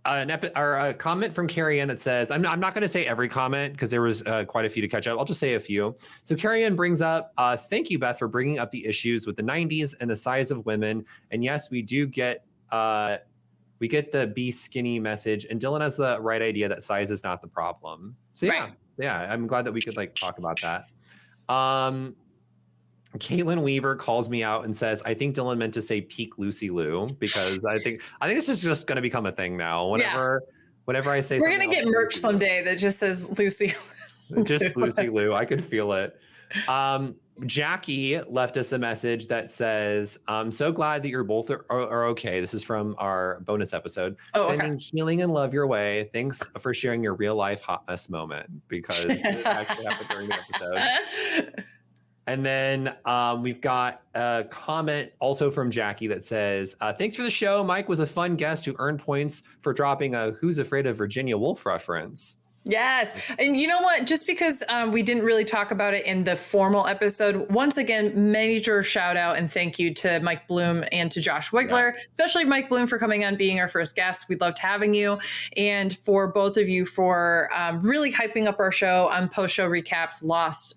S2: a comment from Carrie Ann that says, I'm not going to say every comment because there was quite a few to catch up. I'll just say a few. So Carrie Ann brings up, thank you, Beth, for bringing up the issues with the 90s and the size of women. And yes, we do get the be skinny message, and Dylan has the right idea that size is not the problem. So yeah, I'm glad that we could like talk about that. Caitlin Weaver calls me out and says, I think Dylan meant to say peak Lucy Lou, because I think this is just going to become a thing now. Whenever I say
S1: we're going to get merch someday that just says Lucy.
S2: Just Lucy Lou. I could feel it. Jackie left us a message that says, I'm so glad that you're both are okay. This is from our bonus episode. Sending healing and love your way. Thanks for sharing your real life hot mess moment, because it actually happened during the episode. And then we've got a comment also from Jackie that says, thanks for the show. Mike was a fun guest who earned points for dropping a Who's Afraid of Virginia Woolf reference.
S1: Yes. And you know what? Just because we didn't really talk about it in the formal episode, once again, major shout out and thank you to Mike Bloom and to Josh Wigler, especially Mike Bloom for coming on, being our first guest. We loved having you. And for both of you for really hyping up our show on post-show recaps, Lost,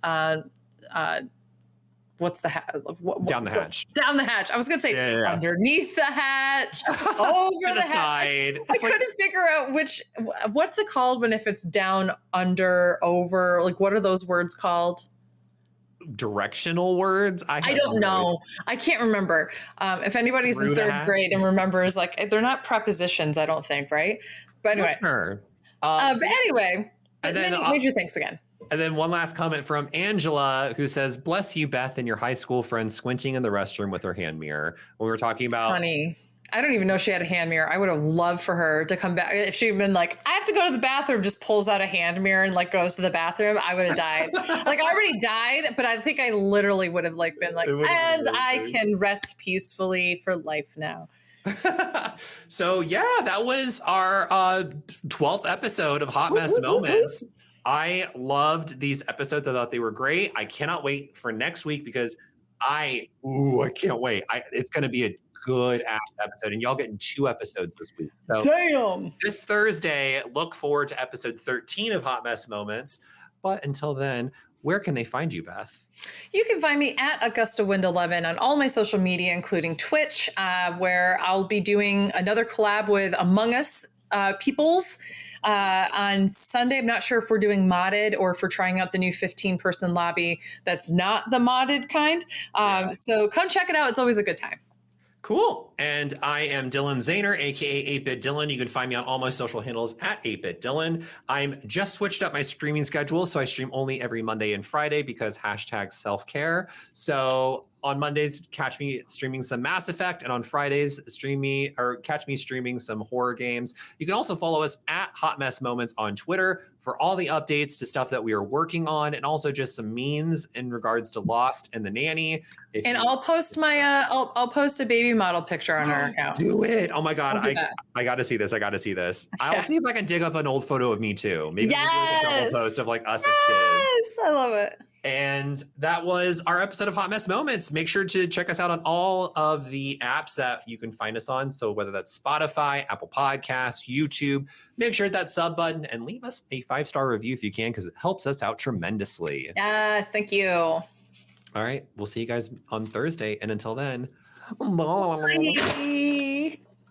S1: what's the
S2: down the hatch.
S1: Down the hatch. I was gonna say underneath the hatch, over the
S2: side.
S1: I couldn't figure out what's it called when if it's down, under, over. Like, what are those words called?
S2: Directional words. I
S1: don't know. I can't remember. If anybody's in third grade and remembers, like, they're not prepositions, I don't think, right? But anyway.
S2: Sure.
S1: But anyway, major thanks again.
S2: And then one last comment from Angela, who says, bless you, Beth, and your high school friend squinting in the restroom with her hand mirror. When we were talking about...
S1: Honey, I don't even know she had a hand mirror. I would have loved for her to come back. If she'd been like, I have to go to the bathroom, just pulls out a hand mirror and like goes to the bathroom, I would have died. Like, I already died, but I think I literally would have like been like, and I can rest peacefully for life now.
S2: So yeah, that was our 12th episode of Hot Mess Moments. I loved these episodes. I thought they were great. I cannot wait for next week because I can't wait. It's going to be a good ass episode, and y'all getting 2 episodes this week. So
S1: damn.
S2: This Thursday, look forward to episode 13 of Hot Mess Moments. But until then, where can they find you, Beth?
S1: You can find me at AugustaWind11 on all my social media, including Twitch, where I'll be doing another collab with Among Us peoples on Sunday. I'm not sure if we're doing modded or if we're trying out the new 15-person lobby that's not the modded kind. So come check it out. It's always a good time.
S2: Cool. And I am Dylan Zahner, aka 8-Bit Dylan. You can find me on all my social handles at 8-Bit Dylan. I'm just switched up my streaming schedule, so I stream only every Monday and Friday because hashtag self-care. So on Mondays, catch me streaming some Mass Effect, and on Fridays, catch me streaming some horror games. You can also follow us at Hot Mess Moments on Twitter for all the updates to stuff that we are working on, and also just some memes in regards to Lost and the Nanny.
S1: I'll post my I'll post a baby model picture on our account.
S2: Do it! Oh my god, I got to see this. I'll see if I can dig up an old photo of me too. Maybe we'll do a couple posts of like us as kids.
S1: Yes, I love it.
S2: And that was our episode of Hot Mess Moments. Make sure to check us out on all of the apps that you can find us on. So whether that's Spotify, Apple Podcasts, YouTube, make sure to hit that sub button and leave us a 5-star review if you can, because it helps us out tremendously.
S1: Yes, thank you.
S2: All right, we'll see you guys on Thursday. And until then, bye.